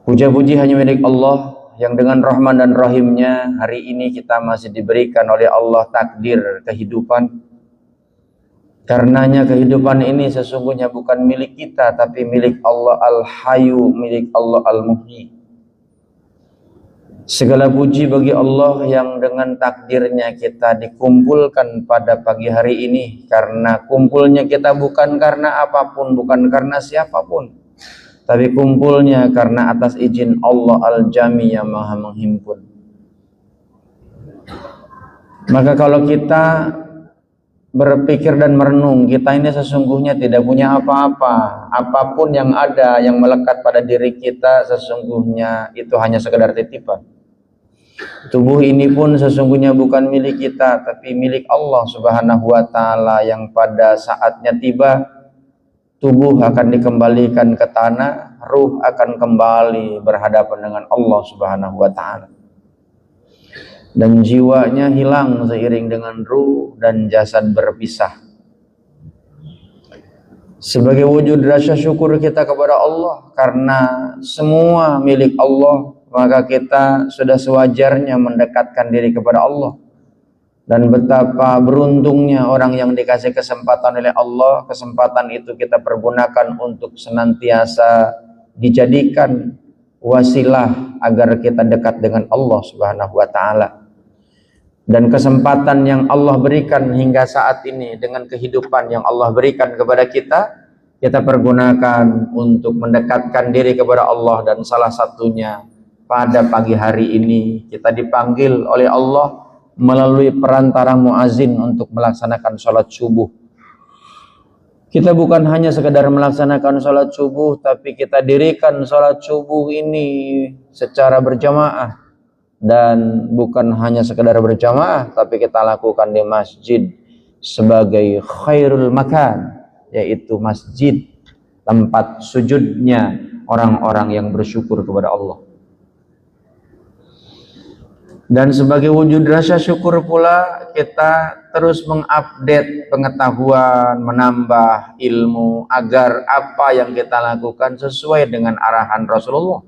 Puja-puji hanya milik Allah yang dengan Rahman dan Rahimnya hari ini kita masih diberikan oleh Allah takdir kehidupan. Karenanya kehidupan ini sesungguhnya bukan milik kita, tapi milik Allah Al-Hayyu, milik Allah Al-Muhyi. Segala puji bagi Allah yang dengan takdirnya kita dikumpulkan pada pagi hari ini. Karena kumpulnya kita bukan karena apapun, bukan karena siapapun, tapi kumpulnya karena atas izin Allah Al-Jami yang Maha menghimpun. Maka kalau kita berpikir dan merenung, kita ini sesungguhnya tidak punya apa-apa. Apapun yang ada yang melekat pada diri kita sesungguhnya itu hanya sekedar titipan. Tubuh ini pun sesungguhnya bukan milik kita, tapi milik Allah Subhanahu wa Ta'ala, yang pada saatnya tiba tubuh akan dikembalikan ke tanah, ruh akan kembali berhadapan dengan Allah Subhanahu wa Ta'ala. Dan jiwanya hilang seiring dengan ruh dan jasad berpisah. Sebagai wujud rasa syukur kita kepada Allah, karena semua milik Allah, maka kita sudah sewajarnya mendekatkan diri kepada Allah. Dan betapa beruntungnya orang yang dikasih kesempatan oleh Allah. Kesempatan itu kita pergunakan untuk senantiasa dijadikan wasilah agar kita dekat dengan Allah Subhanahu wa Ta'ala. Dan kesempatan yang Allah berikan hingga saat ini, dengan kehidupan yang Allah berikan kepada kita pergunakan untuk mendekatkan diri kepada Allah. Dan salah satunya pada pagi hari ini kita dipanggil oleh Allah melalui perantara muazin untuk melaksanakan sholat subuh. Kita bukan hanya sekedar melaksanakan sholat subuh, tapi kita dirikan sholat subuh ini secara berjamaah. Dan bukan hanya sekedar berjamaah, tapi kita lakukan di masjid sebagai khairul makan, yaitu masjid tempat sujudnya orang-orang yang bersyukur kepada Allah. Dan sebagai wujud rasa syukur pula kita terus mengupdate pengetahuan, menambah ilmu agar apa yang kita lakukan sesuai dengan arahan Rasulullah.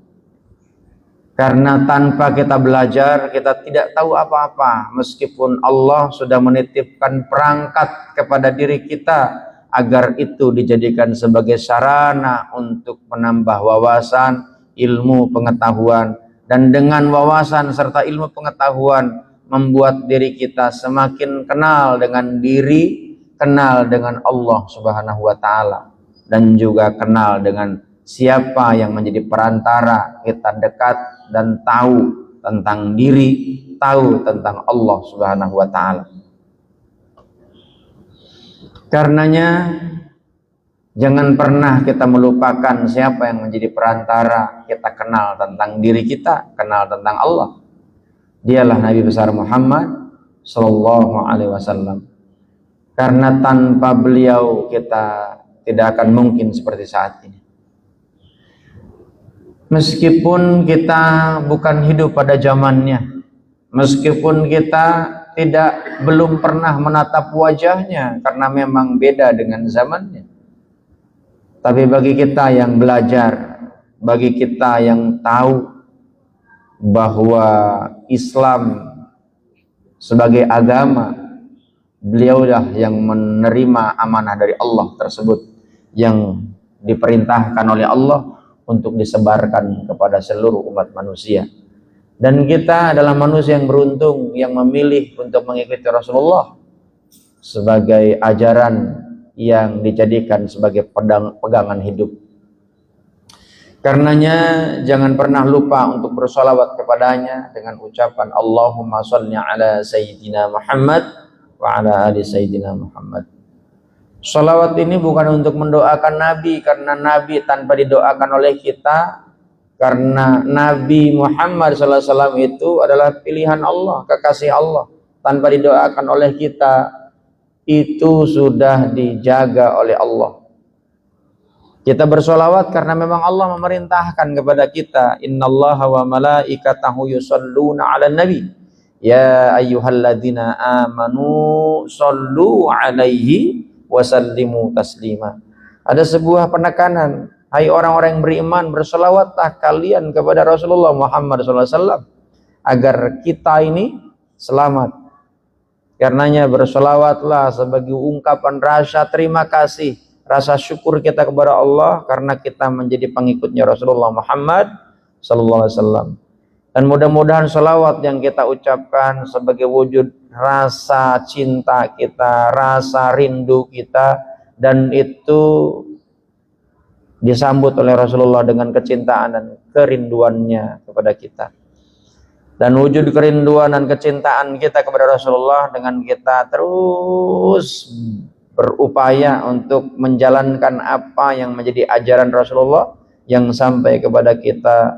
Karena tanpa kita belajar kita tidak tahu apa-apa, meskipun Allah sudah menitipkan perangkat kepada diri kita agar itu dijadikan sebagai sarana untuk menambah wawasan, ilmu, pengetahuan. Dan dengan wawasan serta ilmu pengetahuan membuat diri kita semakin kenal dengan diri, kenal dengan Allah Subhanahu wa Ta'ala, dan juga kenal dengan siapa yang menjadi perantara kita dekat dan tahu tentang diri, tahu tentang Allah Subhanahu wa Ta'ala. Karenanya jangan pernah kita melupakan siapa yang menjadi perantara kita kenal tentang diri kita, kenal tentang Allah. Dialah Nabi besar Muhammad sallallahu alaihi wasallam. Karena tanpa beliau kita tidak akan mungkin seperti saat ini. Meskipun kita bukan hidup pada zamannya, meskipun kita belum pernah menatap wajahnya karena memang beda dengan zamannya, tapi bagi kita yang belajar, bagi kita yang tahu bahwa Islam sebagai agama, beliaulah yang menerima amanah dari Allah tersebut, yang diperintahkan oleh Allah untuk disebarkan kepada seluruh umat manusia. Dan kita adalah manusia yang beruntung yang memilih untuk mengikuti Rasulullah sebagai ajaran yang dijadikan sebagai pegangan hidup. Karenanya jangan pernah lupa untuk bersolawat kepadanya dengan ucapan Allahumma sholli ala Sayyidina Muhammad wa ala ali Sayyidina Muhammad. Sholawat ini bukan untuk mendoakan Nabi, karena Nabi tanpa didoakan oleh kita, karena Nabi Muhammad SAW itu adalah pilihan Allah, kekasih Allah. Tanpa didoakan oleh kita, itu sudah dijaga oleh Allah. Kita bersolawat karena memang Allah memerintahkan kepada kita, innallaha wa malaikatahu yusholluna ala nabi ya ayyuhalladzina amanu shollu alaihi wasallimu taslima. Ada sebuah penekanan, Hai orang-orang yang beriman, berselawatlah kalian kepada Rasulullah Muhammad SAW agar kita ini selamat. Karenanya berselawatlah sebagai ungkapan rasa terima kasih, rasa syukur kita kepada Allah karena kita menjadi pengikutnya Rasulullah Muhammad SAW. Dan mudah-mudahan selawat yang kita ucapkan sebagai wujud rasa cinta kita, rasa rindu kita, dan itu disambut oleh Rasulullah dengan kecintaan dan kerinduannya kepada kita. Dan wujud kerinduan dan kecintaan kita kepada Rasulullah dengan kita terus berupaya untuk menjalankan apa yang menjadi ajaran Rasulullah yang sampai kepada kita,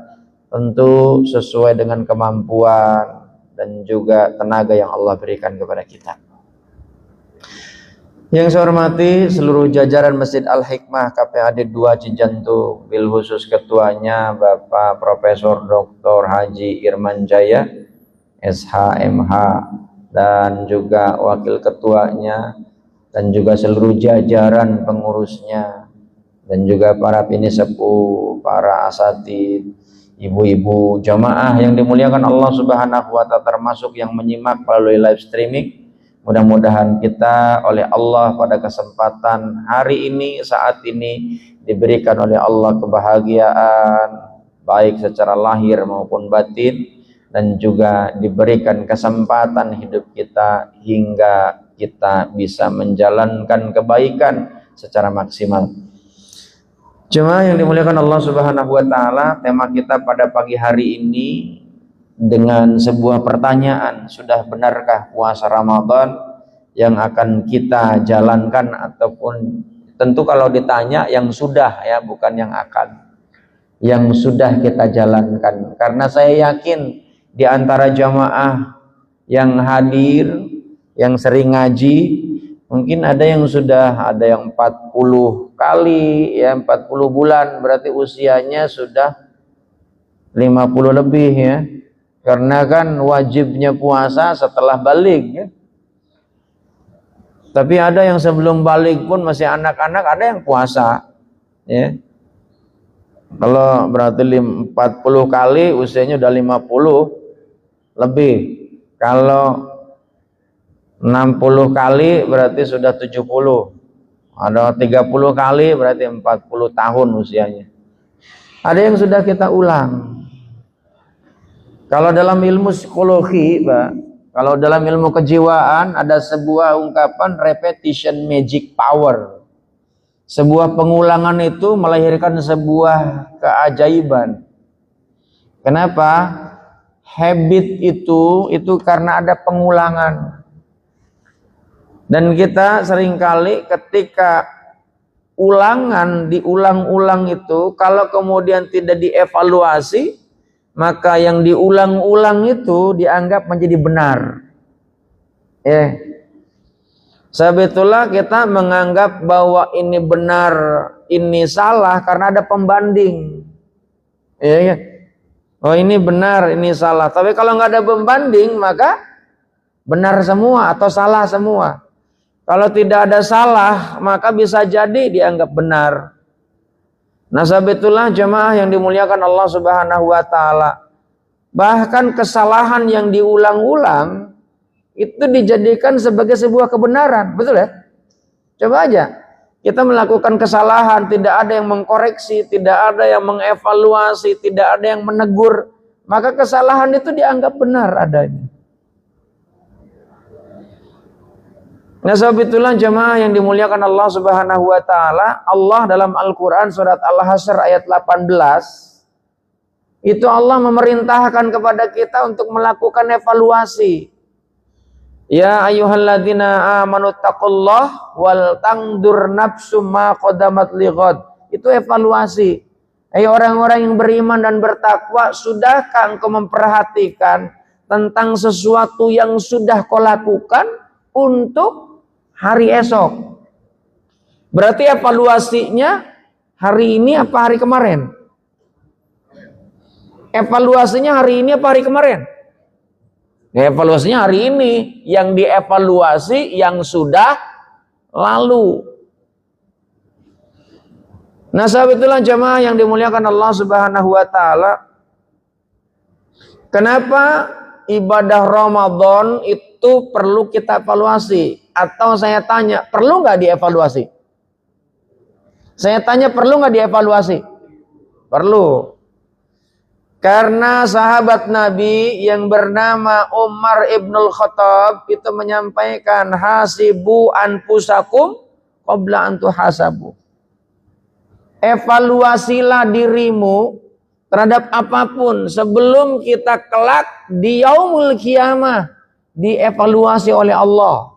tentu sesuai dengan kemampuan dan juga tenaga yang Allah berikan kepada kita. Yang saya hormati seluruh jajaran Masjid Al-Hikmah KPAD 2 Cijantung, bil khusus ketuanya Bapak Profesor Dr. Haji Irman Jaya SHMH, dan juga wakil ketuanya, dan juga seluruh jajaran pengurusnya, dan juga para pinisepuh, para asatid, ibu-ibu jamaah yang dimuliakan Allah Subhanahu wa Ta'ala, termasuk yang menyimak melalui live streaming. Mudah-mudahan kita oleh Allah pada kesempatan hari ini, saat ini, diberikan oleh Allah kebahagiaan baik secara lahir maupun batin, dan juga diberikan kesempatan hidup kita hingga kita bisa menjalankan kebaikan secara maksimal. Jemaah yang dimuliakan Allah Subhanahu wa Ta'ala, tema kita pada pagi hari ini dengan sebuah pertanyaan, sudah benarkah puasa Ramadan yang akan kita jalankan? Ataupun tentu kalau ditanya yang sudah ya, bukan yang akan, yang sudah kita jalankan. Karena saya yakin di antara jamaah yang hadir, yang sering ngaji, mungkin ada yang sudah, ada yang 40 kali ya, 40 bulan, berarti usianya sudah 50 lebih ya. Karena kan wajibnya puasa setelah balik ya. Tapi ada yang sebelum balik pun masih anak-anak, ada yang puasa ya. Kalau berarti 40 kali usianya udah 50 lebih. Kalau 60 kali berarti sudah 70. Ada 30 kali berarti 40 tahun usianya. Ada yang sudah kita ulang. Kalau dalam ilmu psikologi, Pak, kalau dalam ilmu kejiwaan ada sebuah ungkapan repetition magic power. Sebuah pengulangan itu melahirkan sebuah keajaiban. Kenapa? Habit itu karena ada pengulangan. Dan kita seringkali ketika ulangan diulang-ulang itu, kalau kemudian tidak dievaluasi, maka yang diulang-ulang itu dianggap menjadi benar. Sebetulnya kita menganggap bahwa ini benar, ini salah karena ada pembanding. Oh ini benar, ini salah. Tapi kalau nggak ada pembanding, maka benar semua atau salah semua. Kalau tidak ada salah, maka bisa jadi dianggap benar. Nah, sebetulnya jemaah yang dimuliakan Allah Subhanahu wa Ta'ala, bahkan kesalahan yang diulang-ulang itu dijadikan sebagai sebuah kebenaran, betul ya? Coba aja kita melakukan kesalahan, tidak ada yang mengkoreksi, tidak ada yang mengevaluasi, tidak ada yang menegur, maka kesalahan itu dianggap benar adanya. Nah, sebetulnya jemaah yang dimuliakan Allah Subhanahu wa Ta'ala, Allah dalam Al-Quran surat Al-Hasyr ayat 18 itu Allah memerintahkan kepada kita untuk melakukan evaluasi. Ya ayyuhalladzina amanu taqullah wal tangdur nafsum ma qadamat lighad. Itu evaluasi. Orang-orang yang beriman dan bertakwa, sudahkah engkau memperhatikan tentang sesuatu yang sudah kau lakukan untuk hari esok? Berarti evaluasinya hari ini apa hari kemarin? Evaluasinya hari ini apa hari kemarin? Evaluasinya hari ini. Yang dievaluasi yang sudah lalu. Nah, sebetulnya jemaah yang dimuliakan Allah Subhanahu wa taala, kenapa ibadah Ramadan itu perlu kita evaluasi? Atau saya tanya, perlu nggak dievaluasi? Saya tanya, perlu nggak dievaluasi? Perlu. Karena sahabat Nabi yang bernama Umar ibnul Khattab itu menyampaikan, hasibu anfusakum qabla an tuhasabu. Evaluasilah dirimu terhadap apapun sebelum kita kelak di yaumul qiyamah dievaluasi oleh Allah.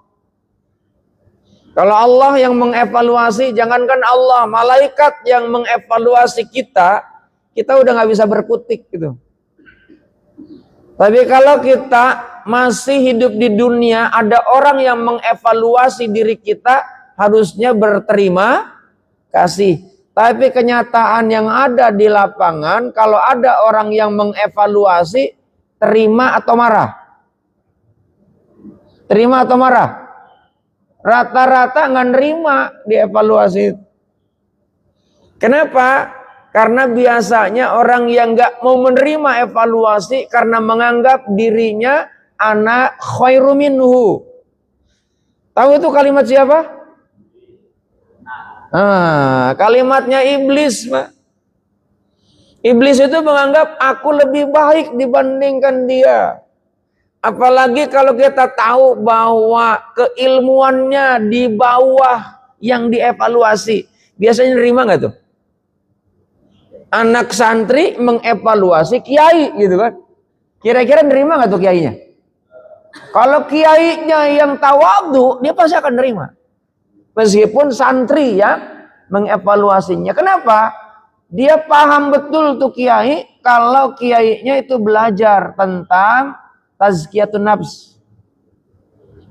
Kalau Allah yang mengevaluasi, jangankan Allah, malaikat yang mengevaluasi kita udah nggak bisa berkutik gitu. Tapi kalau kita masih hidup di dunia, ada orang yang mengevaluasi diri kita, harusnya berterima kasih. Tapi kenyataan yang ada di lapangan, kalau ada orang yang mengevaluasi, terima atau marah? Terima atau marah? Rata-rata nggak nerima dievaluasi. Kenapa? Karena biasanya orang yang nggak mau menerima evaluasi karena menganggap dirinya ana khairu minhu. Tahu itu kalimat siapa? Kalimatnya iblis, Pak. Iblis itu menganggap aku lebih baik dibandingkan dia. Apalagi kalau kita tahu bahwa keilmuannya di bawah yang dievaluasi. Biasanya nerima nggak tuh? Anak santri mengevaluasi kiai gitu kan. Kira-kira nerima nggak tuh kiainya? Kalau kiainya yang tawadhu, dia pasti akan nerima. Meskipun santri ya mengevaluasinya. Kenapa? Dia paham betul tuh kiai kalau kiainya itu belajar tentang tazkiyatun nafs.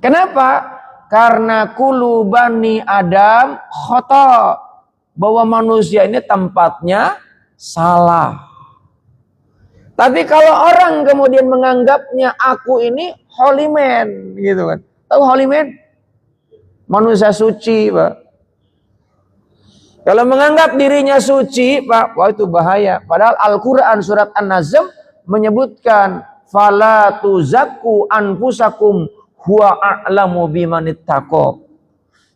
Kenapa? Karena kulu bani Adam khata. Bahwa manusia ini tempatnya salah. Tapi kalau orang kemudian menganggapnya aku ini holy man gitu kan. Tahu holy man? Manusia suci, Pak. Kalau menganggap dirinya suci, Pak, wah itu bahaya. Padahal Al-Qur'an surat An-Nazm menyebutkan fala tuzakku anfusakum huwa a'lamu bimanittaqo.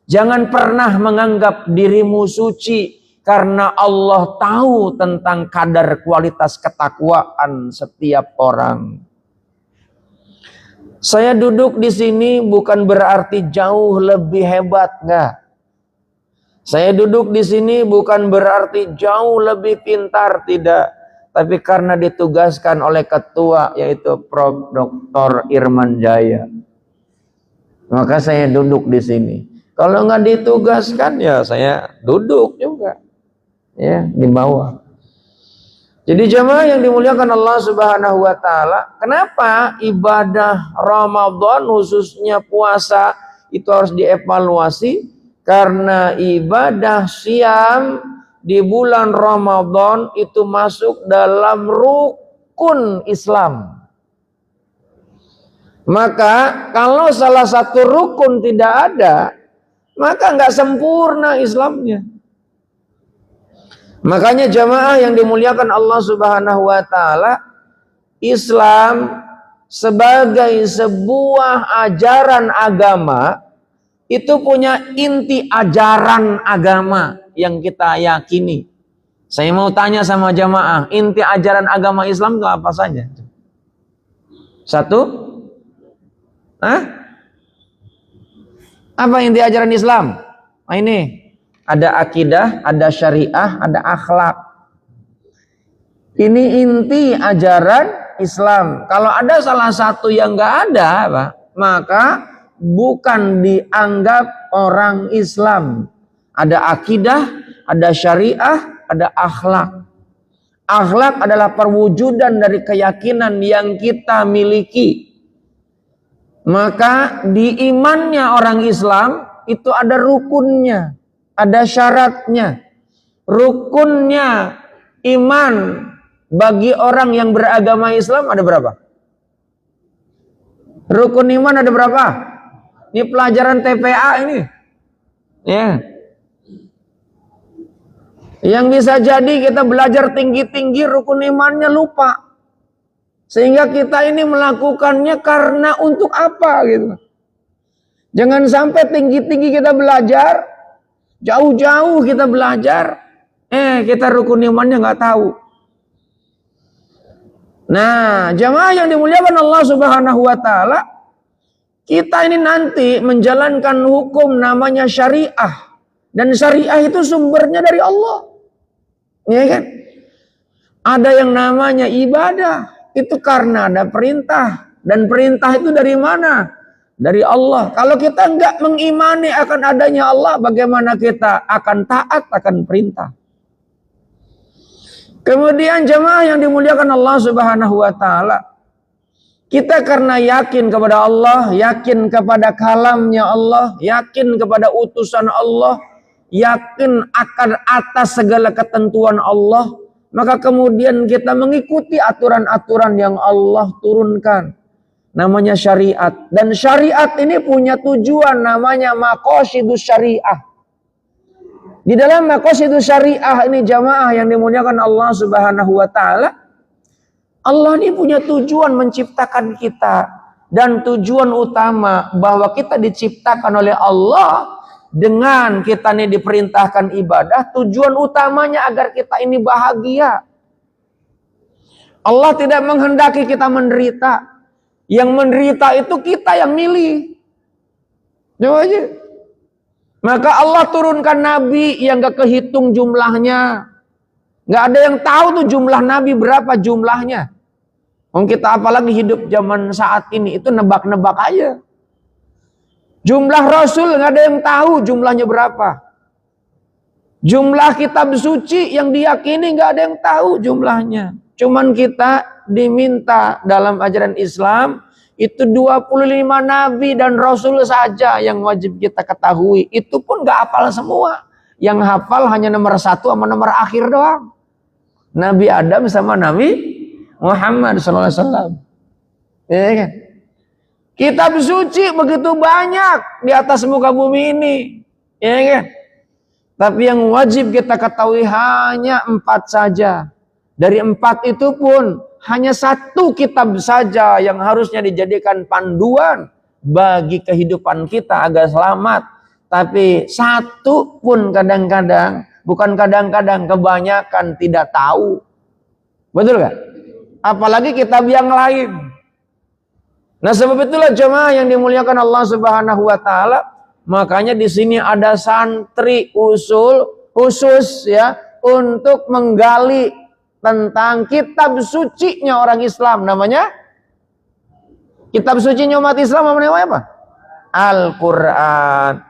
Jangan pernah menganggap dirimu suci karena Allah tahu tentang kadar kualitas ketakwaan setiap orang. Saya duduk di sini bukan berarti jauh lebih hebat, enggak. Saya duduk di sini bukan berarti jauh lebih pintar, tidak. Tapi karena ditugaskan oleh ketua yaitu Prof. Dr. Irman Jaya. Maka saya duduk di sini. Kalau nggak ditugaskan ya saya duduk juga. Ya, di bawah. Jadi jemaah yang dimuliakan Allah Subhanahu wa taala, kenapa ibadah Ramadan khususnya puasa itu harus dievaluasi? Karena ibadah siam di bulan Ramadan itu masuk dalam rukun Islam. Maka kalau salah satu rukun tidak ada, maka nggak sempurna Islamnya. Makanya jamaah yang dimuliakan Allah Subhanahu wa taala, Islam sebagai sebuah ajaran agama itu punya inti ajaran agama yang kita yakini. Saya mau tanya sama jamaah, inti ajaran agama Islam itu apa saja? Satu? Apa inti ajaran Islam? Nah ini. Ada akidah, ada syariah, ada akhlak. Ini inti ajaran Islam. Kalau ada salah satu yang nggak ada, Pak, maka bukan dianggap orang Islam. Ada akidah, ada syariah, ada akhlak. Akhlak adalah perwujudan dari keyakinan yang kita miliki. Maka di imannya orang Islam itu ada rukunnya. Ada syaratnya. Rukunnya iman bagi orang yang beragama Islam ada berapa? Rukun iman ada berapa? Ini pelajaran TPA ini. Ya. Yang bisa jadi kita belajar tinggi-tinggi rukun imannya lupa. Sehingga kita ini melakukannya karena untuk apa gitu. Jangan sampai tinggi-tinggi kita belajar, jauh-jauh kita belajar, kita rukun imannya nggak tahu. Nah, jamaah yang dimuliakan Allah Subhanahu wa taala, kita ini nanti menjalankan hukum namanya syariah. Dan syariah itu sumbernya dari Allah. Ya kan? Ada yang namanya ibadah, itu karena ada perintah. Dan perintah itu dari mana? Dari Allah. Kalau kita enggak mengimani akan adanya Allah, bagaimana kita akan taat akan perintah? Kemudian jemaah yang dimuliakan Allah Subhanahu wa taala, kita karena yakin kepada Allah, yakin kepada kalamnya Allah, yakin kepada utusan Allah, yakin akan atas segala ketentuan Allah, maka kemudian kita mengikuti aturan-aturan yang Allah turunkan. Namanya syariat. Dan syariat ini punya tujuan namanya maqasidus syariah. Di dalam maqasidus syariah ini jamaah yang dimuliakan Allah Subhanahu wa taala, Allah ini punya tujuan menciptakan kita. Dan tujuan utama bahwa kita diciptakan oleh Allah dengan kita ini diperintahkan ibadah, tujuan utamanya agar kita ini bahagia. Allah tidak menghendaki kita menderita. Yang menderita itu kita yang milih. Coba aja. Maka Allah turunkan nabi yang gak kehitung jumlahnya. Gak ada yang tahu tuh jumlah nabi berapa jumlahnya. Kita apalagi hidup zaman saat ini itu nebak-nebak aja. Jumlah Rasul nggak ada yang tahu jumlahnya berapa. Jumlah kitab suci yang diyakini nggak ada yang tahu jumlahnya. Cuman kita diminta dalam ajaran Islam itu 25 nabi dan Rasul saja yang wajib kita ketahui. Itu pun nggak hafal semua. Yang hafal hanya nomor 1 sama nomor akhir doang. Nabi Adam sama Nabi Muhammad SAW. Ya kan? Kitab suci begitu banyak di atas muka bumi ini, ya kan? Tapi yang wajib kita ketahui hanya 4 saja. Dari 4 itu pun hanya 1 kitab saja yang harusnya dijadikan panduan bagi kehidupan kita agar selamat. Tapi 1 pun kadang-kadang, bukan kadang-kadang, kebanyakan tidak tahu. Betul gak? Apalagi kitab yang lain. Nah, sebab itulah jemaah yang dimuliakan Allah Subhanahu wa taala, makanya di sini ada santri khusus ya untuk menggali tentang kitab sucinya orang Islam, namanya kitab sucinya umat Islam namanya apa? Al-Qur'an.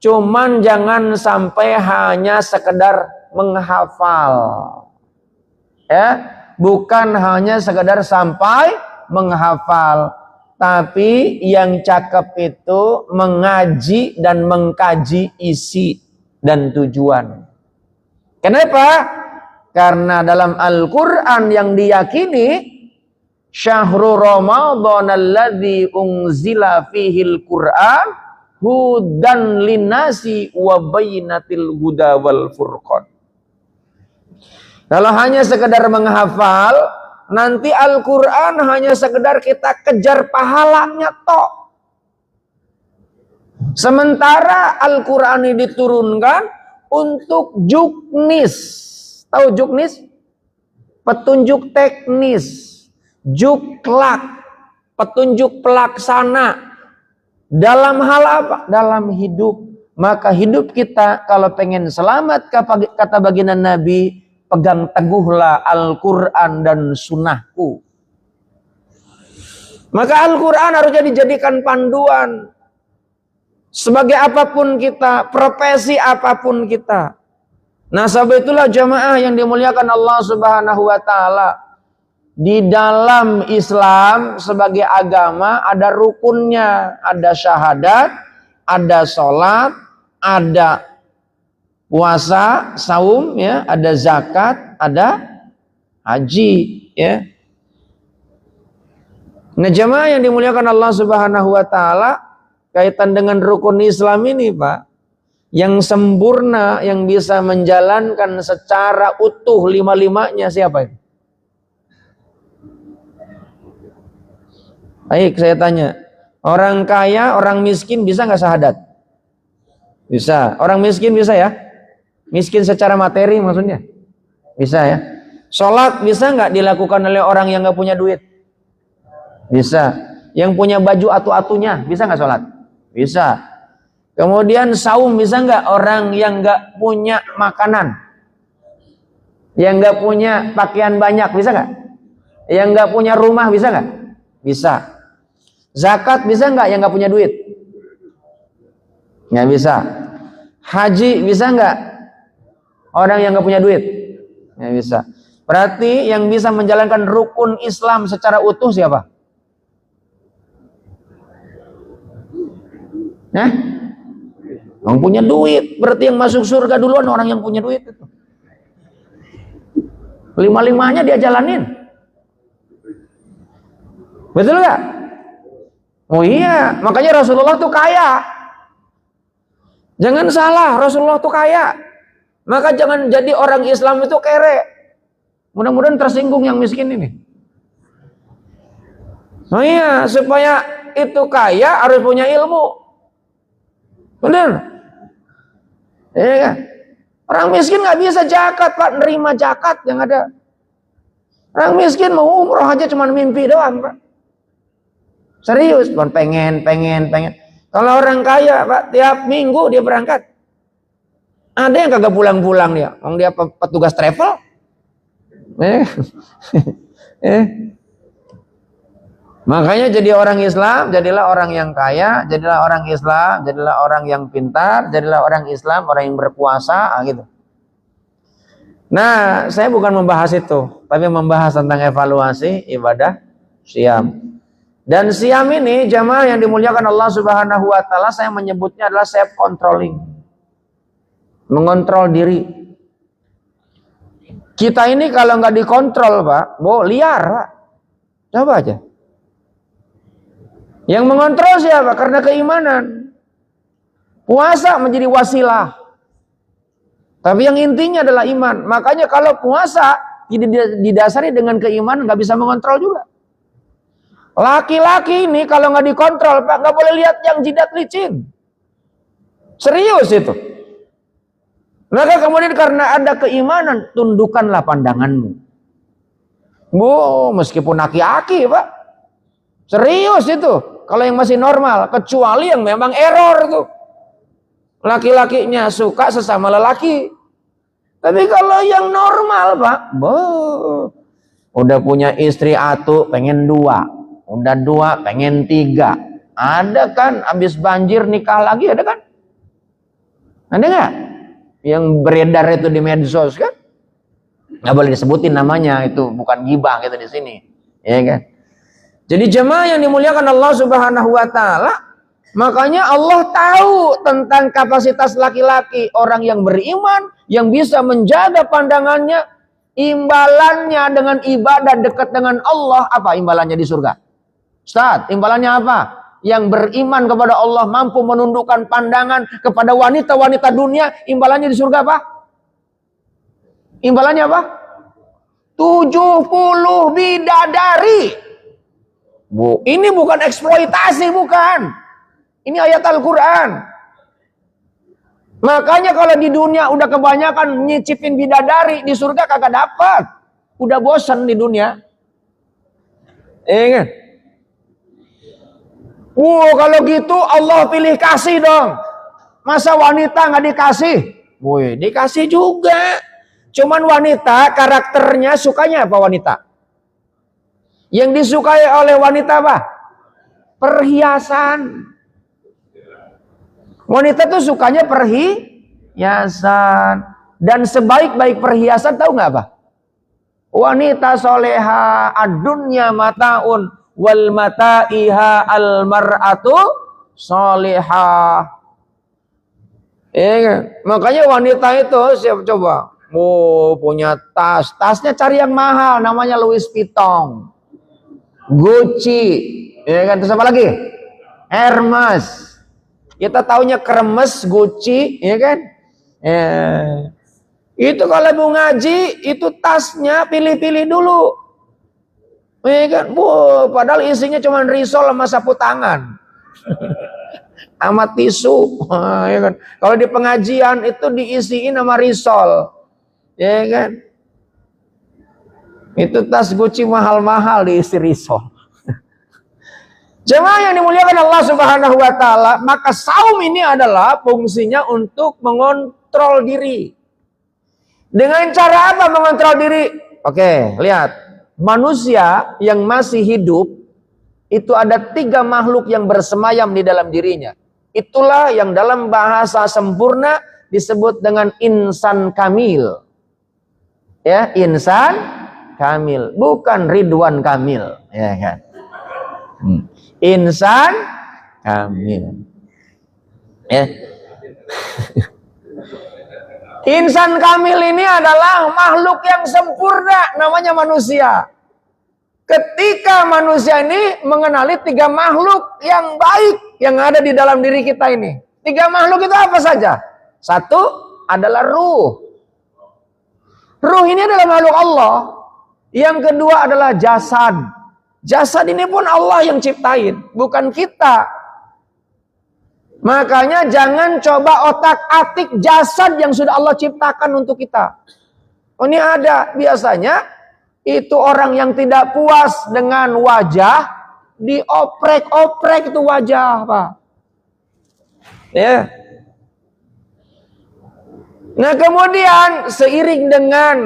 Cuman jangan sampai hanya sekedar menghafal. Ya, bukan hanya sekedar sampai menghafal. Tapi yang cakep itu mengaji dan mengkaji isi dan tujuan. Kenapa? Karena dalam Al-Quran yang diyakini, Syahrul Ramadan alladzi unzila fihil Quran hudan linnasi wa bayyinatil huda wal furqan. Kalau hanya sekedar menghafal, nanti Al-Quran hanya sekedar kita kejar pahalanya tok. Sementara Al-Quran ini diturunkan untuk juknis. Tahu juknis? Petunjuk teknis. Juklak. Petunjuk pelaksana. Dalam hal apa? Dalam hidup. Maka hidup kita kalau pengen selamat, kata baginda Nabi, pegang teguhlah Al-Quran dan sunnahku. Maka Al-Quran harusnya dijadikan panduan. Sebagai apapun kita, profesi apapun kita. Nah, sebab itulah jamaah yang dimuliakan Allah Subhanahu wa taala. Di dalam Islam sebagai agama ada rukunnya, ada syahadat, ada sholat, ada puasa, saum, ya, ada zakat, ada haji, ya. Nah, jamaah yang dimuliakan Allah Subhanahu wa taala, kaitan dengan rukun Islam ini, Pak, Yang sempurna, yang bisa menjalankan secara utuh lima-limanya siapa itu? Baik, saya tanya. Orang kaya, orang miskin bisa nggak syahadat? Bisa. Orang miskin bisa ya? Miskin secara materi maksudnya? Bisa ya? Sholat bisa nggak dilakukan oleh orang yang nggak punya duit? Bisa. Yang punya baju atu-atunya bisa nggak sholat? Bisa. Kemudian saum bisa nggak orang yang nggak punya makanan, yang nggak punya pakaian banyak bisa nggak? Yang nggak punya rumah bisa nggak? Bisa. Zakat bisa nggak yang nggak punya duit? Nggak bisa. Haji bisa nggak orang yang nggak punya duit? Nggak bisa. Berarti yang bisa menjalankan rukun Islam secara utuh siapa? Nah? Orang punya duit, berarti yang masuk surga duluan orang yang punya duit itu. Lima-limanya dia jalanin. Betul gak? Oh iya, makanya Rasulullah tuh kaya. Jangan salah, Rasulullah tuh kaya. Maka jangan jadi orang Islam itu kere. Mudah-mudahan tersinggung yang miskin ini. Oh iya, supaya itu kaya harus punya ilmu. Benar? Iya kan? Orang miskin nggak bisa zakat, Pak, nerima zakat yang ada. Orang miskin mau umroh aja cuma mimpi doang, Pak. Serius, pengen. Kalau orang kaya, Pak, tiap minggu dia berangkat. Ada yang kagak pulang-pulang dia. Orang dia petugas travel. Makanya jadi orang Islam, jadilah orang yang kaya, jadilah orang Islam, jadilah orang yang pintar, jadilah orang Islam, orang yang berpuasa, gitu. Nah, saya bukan membahas itu, tapi membahas tentang evaluasi ibadah siam. Dan siam ini, jamaah yang dimuliakan Allah Subhanahu wa taala, saya menyebutnya adalah self controlling. Mengontrol diri. Kita ini kalau nggak dikontrol, Pak, liar, Pak. Coba aja. Yang mengontrol siapa? Karena keimanan. Puasa menjadi wasilah. Tapi yang intinya adalah iman. Makanya kalau puasa tidak didasari dengan keimanan, nggak bisa mengontrol juga. Laki-laki ini kalau nggak dikontrol, Pak, nggak boleh lihat yang jidat licin. Serius itu. Maka kemudian karena ada keimanan, tundukkanlah pandanganmu. Meskipun aki-aki, Pak. Serius itu. Kalau yang masih normal, kecuali yang memang error tuh. Laki-lakinya suka sesama lelaki. Tapi kalau yang normal, Pak, udah punya istri atu, pengen 2. Udah 2, pengen 3. Ada kan, habis banjir nikah lagi, ada kan? Ada nggak? Yang beredar itu di medsos kan? Nggak boleh disebutin namanya, itu bukan gibah gitu di sini, ya kan? Jadi jemaah yang dimuliakan Allah Subhanahu wa taala, makanya Allah tahu tentang kapasitas laki-laki, orang yang beriman, yang bisa menjaga pandangannya, imbalannya dengan ibadah dekat dengan Allah, apa imbalannya di surga? Ustaz, imbalannya apa? Yang beriman kepada Allah, mampu menundukkan pandangan kepada wanita-wanita dunia, imbalannya di surga apa? Imbalannya apa? 70 bidadari. Ini bukan eksploitasi, bukan. Ini ayat Al-Quran. Makanya kalau di dunia udah kebanyakan nyicipin bidadari, di surga kagak dapat. Udah bosan di dunia. Kan? Kalau gitu Allah pilih kasih dong. Masa wanita nggak dikasih? Dikasih juga. Cuman wanita karakternya sukanya apa wanita? Yang disukai oleh wanita apa? Perhiasan. Wanita tuh sukanya perhiasan. Dan sebaik-baik perhiasan tahu nggak apa? Wanita soleha ad-dunya mataun wal mata'iha al mar'atu soleha. Makanya wanita itu siapa coba? Punya tas. Tasnya cari yang mahal, namanya Louis Vuitton, Gucci, ya kan? Terus apa lagi? Hermes. Kita taunya kremes, Gucci, ya kan? Itu kalau mau ngaji, itu tasnya pilih-pilih dulu. Ya kan? Padahal isinya cuma risol sama sapu tangan. Sama tisu. Ya kan? Kalau di pengajian itu diisiin sama risol. Ya kan? Itu tas Gucci mahal-mahal diisi risol. Jemaah yang dimuliakan Allah Subhanahu wa taala, maka saum ini adalah fungsinya untuk mengontrol diri. Dengan cara apa mengontrol diri? Oke, lihat. Manusia yang masih hidup itu ada 3 makhluk yang bersemayam di dalam dirinya. Itulah yang dalam bahasa sempurna disebut dengan insan kamil. Ya, insan kamil, bukan Ridwan Kamil, ya kan? Insan kamil. Ya. Insan kamil ini adalah makhluk yang sempurna, namanya manusia. Ketika manusia ini mengenali 3 makhluk yang baik yang ada di dalam diri kita ini. 3 makhluk itu apa saja? 1 adalah ruh. Ruh ini adalah makhluk Allah. Yang kedua adalah jasad. Jasad ini pun Allah yang ciptain, bukan kita. Makanya jangan coba otak-atik jasad yang sudah Allah ciptakan untuk kita. Oh, ini ada biasanya itu orang yang tidak puas dengan wajah, dioprek-oprek itu wajah, Pak. Ya. Nah, kemudian seiring dengan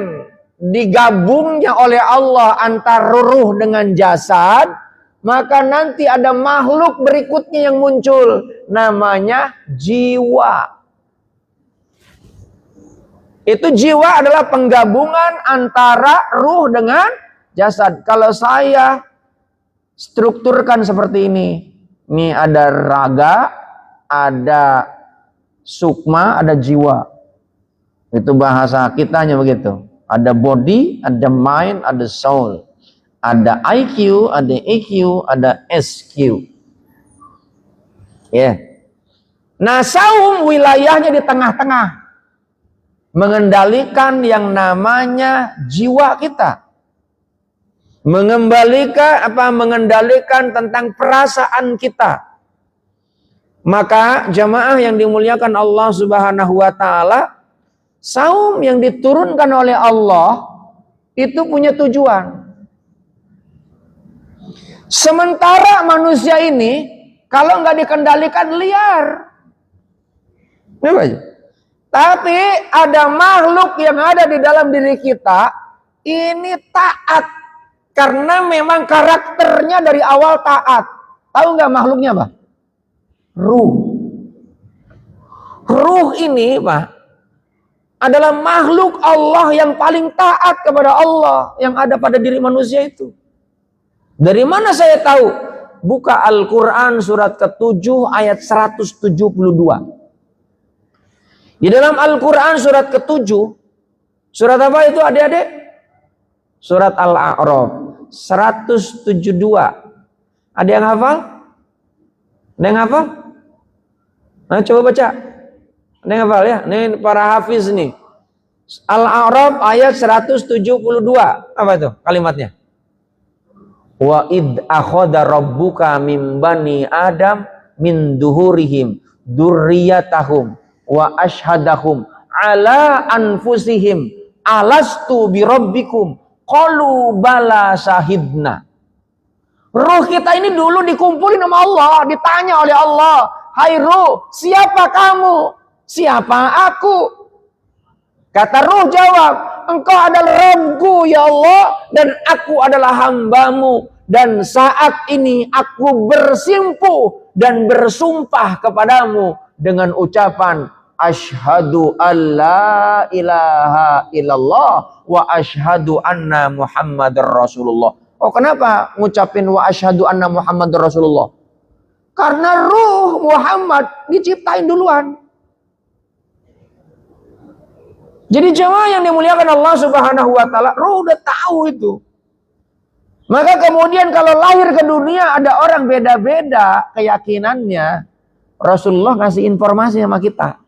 digabungnya oleh Allah antara ruh dengan jasad, maka nanti ada makhluk berikutnya yang muncul, namanya jiwa. Itu jiwa adalah penggabungan antara ruh dengan jasad. Kalau saya strukturkan seperti ini, ini ada raga, ada sukma, ada jiwa. Itu bahasa kitanya begitu. Ada body, ada mind, ada soul. Ada IQ, ada EQ, ada SQ. Ya. Nah, saum wilayahnya di tengah-tengah. Mengendalikan yang namanya jiwa kita. Mengendalikan tentang perasaan kita. Maka jamaah yang dimuliakan Allah Subhanahu wa taala, saum yang diturunkan oleh Allah itu punya tujuan. Sementara manusia ini kalau nggak dikendalikan liar. Tapi ada makhluk yang ada di dalam diri kita ini taat karena memang karakternya dari awal taat. Tahu nggak makhluknya, Pak? Ruh. Ruh ini, Pak, adalah makhluk Allah yang paling taat kepada Allah yang ada pada diri manusia itu. Dari mana saya tahu? Buka Al-Quran surat ke-7 ayat 172. Di dalam Al-Quran surat ke-7, surat apa itu adik-adik? Surat Al-A'raf 172. Ada yang hafal? Ada yang hafal? Nah, coba baca. Ada yang hafal ya? Ini para hafiz nih. Al-A'raf ayat 172. Apa itu kalimatnya? Wa id akhadha rabbuka min bani Adam min duhurihim dzurriyyatahum wa ashhadahum ala anfusihim alastu bi rabbikum qalu bala syahidna. Ruh kita ini dulu dikumpulin sama Allah, ditanya oleh Allah, "Hai ruh, siapa kamu?" "Siapa aku?" Kata ruh jawab, "Engkau adalah Rabbku ya Allah, dan aku adalah hambamu. Dan saat ini aku bersimpuh dan bersumpah kepadamu dengan ucapan asyhadu alla ilaha illallah wa asyhadu anna Muhammadar Rasulullah." Oh, kenapa ngucapin wa asyhadu anna Muhammadar Rasulullah? Karena ruh Muhammad diciptain duluan. Jadi jemaah yang dimuliakan Allah Subhanahu wa taala, ruh udah tahu itu. Maka kemudian kalau lahir ke dunia ada orang beda-beda keyakinannya. Rasulullah ngasih informasi sama kita.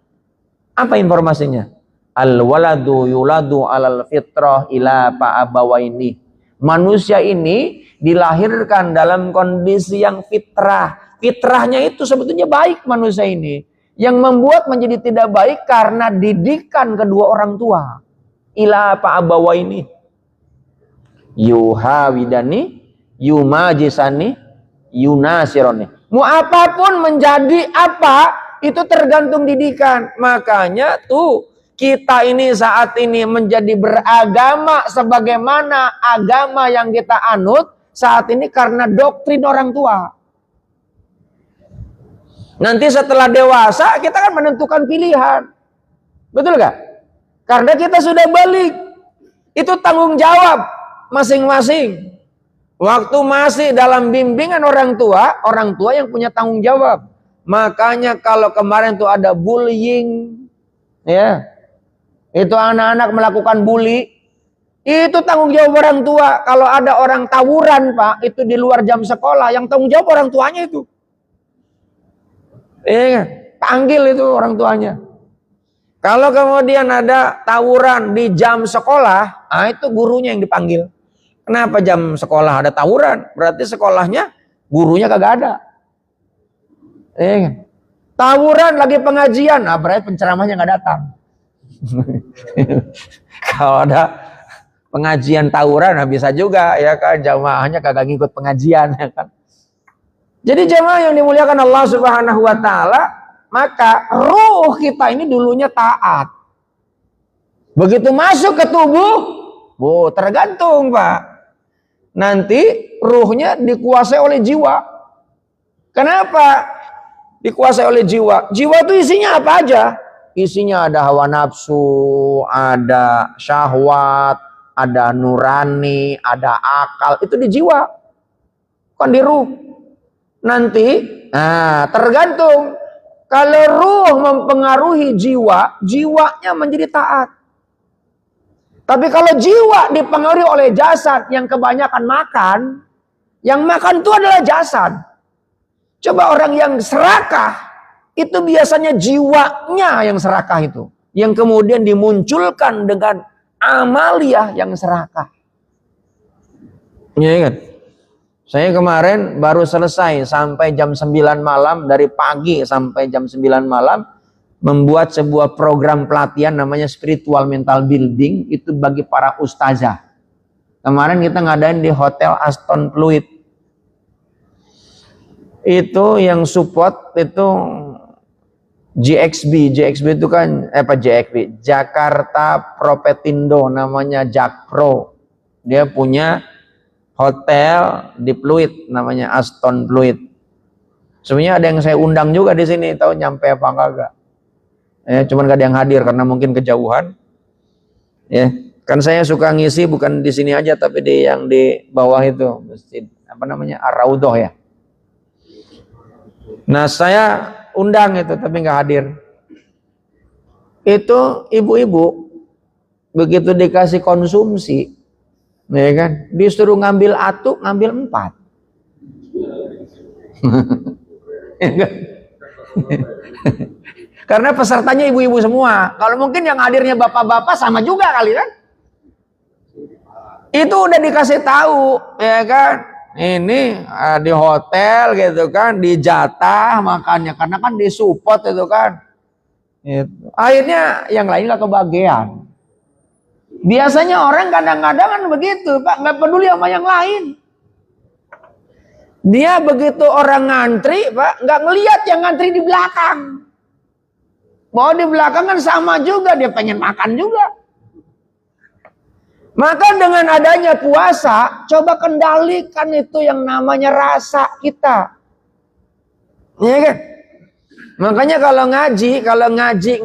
Apa informasinya? Al-waladu yuladu alal fitrah ila fa'abawaini. Manusia ini dilahirkan dalam kondisi yang fitrah. Fitrahnya itu sebetulnya baik manusia ini. Yang membuat menjadi tidak baik karena didikan kedua orang tua. Ila fa'abawaini. Yuhawidani, yumajisani, yunasironi. Mau apapun menjadi apa, itu tergantung didikan. Makanya tuh kita ini saat ini menjadi beragama sebagaimana agama yang kita anut saat ini karena doktrin orang tua. Nanti setelah dewasa kita kan menentukan pilihan. Betul gak? Karena kita sudah balik. Itu tanggung jawab masing-masing. Waktu masih dalam bimbingan orang tua yang punya tanggung jawab. Makanya kalau kemarin tuh ada bullying, ya, itu anak-anak melakukan bully, itu tanggung jawab orang tua. Kalau ada orang tawuran, Pak, itu di luar jam sekolah, yang tanggung jawab orang tuanya itu. Panggil itu orang tuanya. Kalau kemudian ada tawuran di jam sekolah, itu gurunya yang dipanggil. Kenapa jam sekolah ada tawuran? Berarti sekolahnya gurunya kagak ada. Tawuran lagi pengajian, berarti penceramahnya nggak datang. Kalau ada pengajian tawuran, bisa juga ya kan, jamaahnya kagak ngikut pengajian ya kan. Jadi jamaah yang dimuliakan Allah Subhanahu wa taala, maka ruh kita ini dulunya taat. Begitu masuk ke tubuh, tergantung, Pak. Nanti ruhnya dikuasai oleh jiwa. Kenapa dikuasai oleh jiwa? Jiwa itu isinya apa aja? Isinya ada hawa nafsu, ada syahwat, ada nurani, ada akal. Itu di jiwa, bukan di ruh. Nanti, tergantung. Kalau ruh mempengaruhi jiwa, jiwanya menjadi taat. Tapi kalau jiwa dipengaruhi oleh jasad yang kebanyakan makan, yang makan itu adalah jasad. Coba orang yang serakah, itu biasanya jiwanya yang serakah itu. Yang kemudian dimunculkan dengan amaliyah yang serakah. Ya kan? Saya kemarin baru selesai sampai jam 9 malam, dari pagi sampai jam 9 malam, membuat sebuah program pelatihan namanya Spiritual Mental Building, itu bagi para ustazah. Kemarin kita ngadain di Hotel Aston Fluid. Itu yang support itu GXB itu kan GXB, Jakarta Propetindo, namanya Jakpro. Dia punya hotel di Fluid namanya Aston Fluid. Sebenarnya ada yang saya undang juga di sini, tahu nyampe apa enggak? Cuman gak ada yang hadir karena mungkin kejauhan. Ya, kan saya suka ngisi bukan di sini aja, tapi di yang di bawah itu, masjid apa namanya, Ar-Raudhah ya. Nah saya undang itu tapi nggak hadir. Itu ibu-ibu begitu dikasih konsumsi, ya kan, disuruh ngambil atuk, ngambil 4. Karena pesertanya ibu-ibu semua. Kalau mungkin yang hadirnya bapak-bapak sama juga kali kan. Itu udah dikasih tahu, ya kan. Ini di hotel gitu kan, dijatah makannya karena kan disupport itu kan. Itu. Akhirnya yang lain gak kebagian. Biasanya orang kadang-kadang kan begitu, Pak, nggak peduli sama yang lain. Dia begitu orang ngantri, Pak, nggak ngelihat yang ngantri di belakang. Mau di belakang kan sama juga, dia pengen makan juga. Maka dengan adanya puasa, coba kendalikan itu yang namanya rasa kita. Ya kan? Makanya kalau ngaji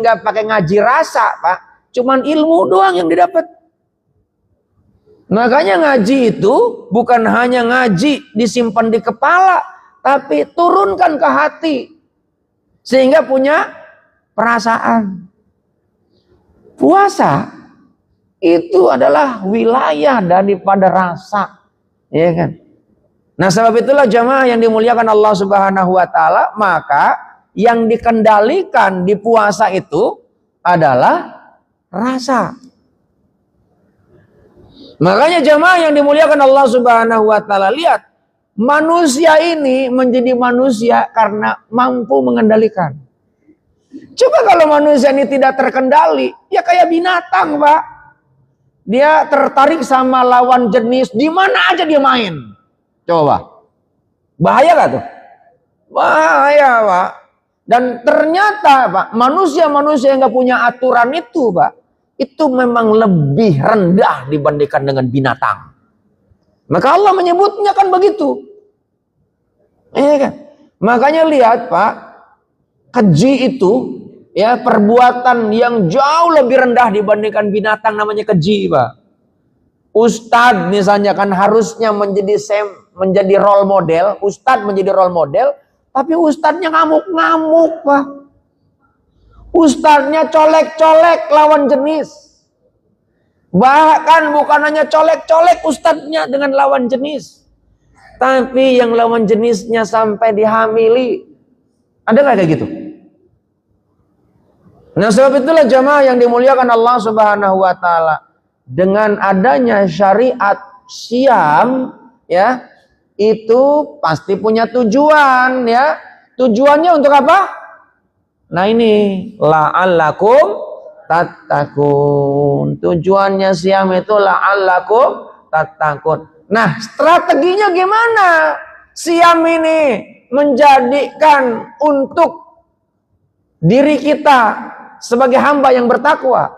nggak pakai ngaji rasa, Pak, cuman ilmu doang yang didapat. Makanya ngaji itu bukan hanya ngaji disimpan di kepala, tapi turunkan ke hati sehingga punya perasaan. Puasa itu adalah wilayah daripada rasa, ya kan? Nah, sebab itulah jamaah yang dimuliakan Allah Subhanahu wa taala, maka yang dikendalikan di puasa itu adalah rasa. Makanya jemaah yang dimuliakan Allah Subhanahu wa taala, lihat, manusia ini menjadi manusia karena mampu mengendalikan. Coba kalau manusia ini tidak terkendali, ya kayak binatang, Pak. Dia tertarik sama lawan jenis, di mana aja dia main. Coba. Bahaya gak tuh? Bahaya, Pak. Dan ternyata, Pak, manusia-manusia yang gak punya aturan itu, Pak, itu memang lebih rendah dibandingkan dengan binatang. Maka Allah menyebutnya kan begitu. Iya kan? Makanya lihat, Pak, keji itu ya perbuatan yang jauh lebih rendah dibandingkan binatang, namanya keji, Pak. Ustadz misalnya kan harusnya menjadi role model, ustadz menjadi role model, tapi ustadznya ngamuk-ngamuk, Pak. Ustadznya colek-colek lawan jenis. Bahkan bukan hanya colek-colek ustadznya dengan lawan jenis, tapi yang lawan jenisnya sampai dihamili. Ada nggak kayak gitu? Nah, sebab itulah jamaah yang dimuliakan Allah Subhanahu wa taala, dengan adanya syariat siam ya, itu pasti punya tujuan ya. Tujuannya untuk apa? Nah ini la'allakum tattaqun. Tujuannya siam itu la'allakum tattaqun. Nah, strateginya gimana? Siam ini menjadikan untuk diri kita sebagai hamba yang bertakwa.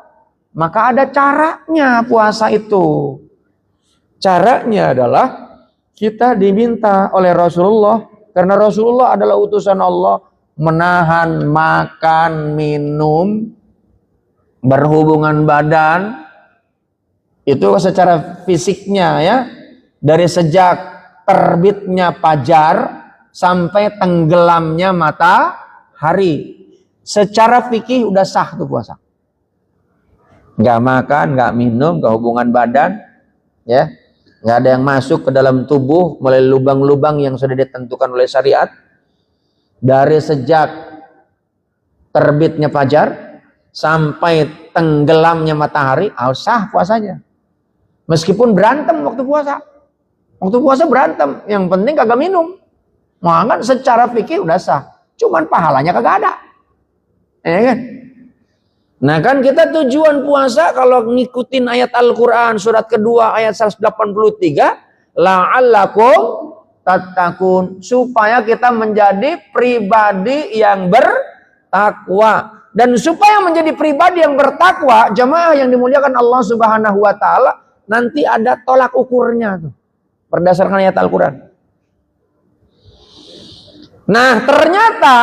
Maka ada caranya puasa itu. Caranya adalah kita diminta oleh Rasulullah, karena Rasulullah adalah utusan Allah, menahan makan, minum, berhubungan badan itu secara fisiknya ya, dari sejak terbitnya fajar sampai tenggelamnya matahari. Secara fikih udah sah tuh puasa. Nggak makan, nggak minum, nggak hubungan badan, ya, nggak ada yang masuk ke dalam tubuh melalui lubang-lubang yang sudah ditentukan oleh syariat. Dari sejak terbitnya fajar sampai tenggelamnya matahari, sah puasanya. Meskipun berantem waktu puasa. Waktu puasa berantem, yang penting kagak minum. Makan secara fikih udah sah. Cuman pahalanya kagak ada. Ya kan? Nah kan kita tujuan puasa kalau ngikutin ayat Al-Quran surat kedua ayat 183, la'allakum tattaqun, supaya kita menjadi pribadi yang bertakwa. Dan supaya menjadi pribadi yang bertakwa, jemaah yang dimuliakan Allah Subhanahu wa taala, nanti ada tolak ukurnya tuh berdasarkan ayat Al-Quran. Nah, ternyata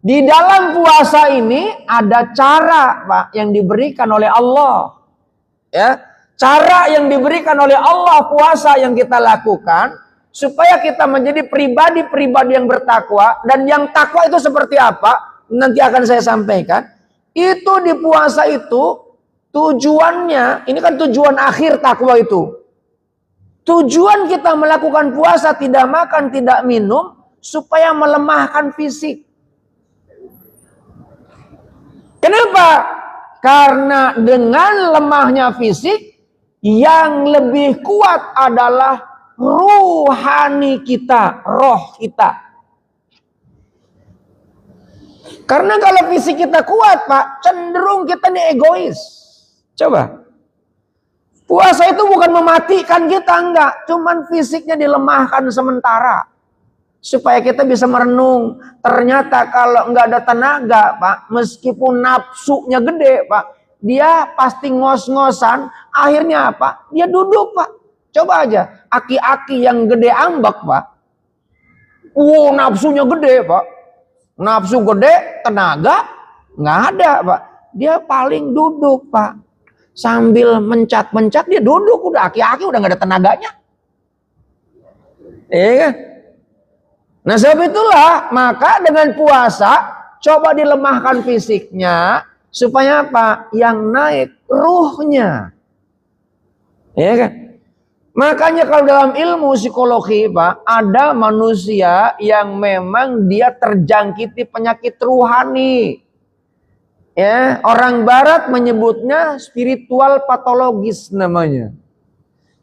di dalam puasa ini ada cara, Pak, yang diberikan oleh Allah. Ya, cara yang diberikan oleh Allah puasa yang kita lakukan supaya kita menjadi pribadi-pribadi yang bertakwa. Dan yang takwa itu seperti apa? Nanti akan saya sampaikan. Itu di puasa itu tujuannya, ini kan tujuan akhir takwa itu. Tujuan kita melakukan puasa, tidak makan, tidak minum, supaya melemahkan fisik. Kenapa? Karena dengan lemahnya fisik, yang lebih kuat adalah ruhani kita, roh kita. Karena kalau fisik kita kuat, Pak, cenderung kita ini egois. Coba. Puasa itu bukan mematikan kita, enggak. Cuman fisiknya dilemahkan sementara. Supaya kita bisa merenung. Ternyata kalau enggak ada tenaga, Pak, meskipun nafsunya gede, Pak, dia pasti ngos-ngosan. Akhirnya apa? Dia duduk, Pak. Coba aja, aki-aki yang gede ambek, Pak. Nafsunya gede, Pak. Nafsu gede, tenaga nggak ada, Pak. Dia paling duduk, Pak. Sambil mencak-mencak, dia duduk. Udah aki-aki, udah nggak ada tenaganya. Iya kan? Nah sebab itulah, maka dengan puasa coba dilemahkan fisiknya supaya apa? Yang naik ruhnya. Ya kan? Makanya kalau dalam ilmu psikologi, Pak, ada manusia yang memang dia terjangkiti penyakit ruhani. Ya, orang barat menyebutnya spiritual patologis namanya.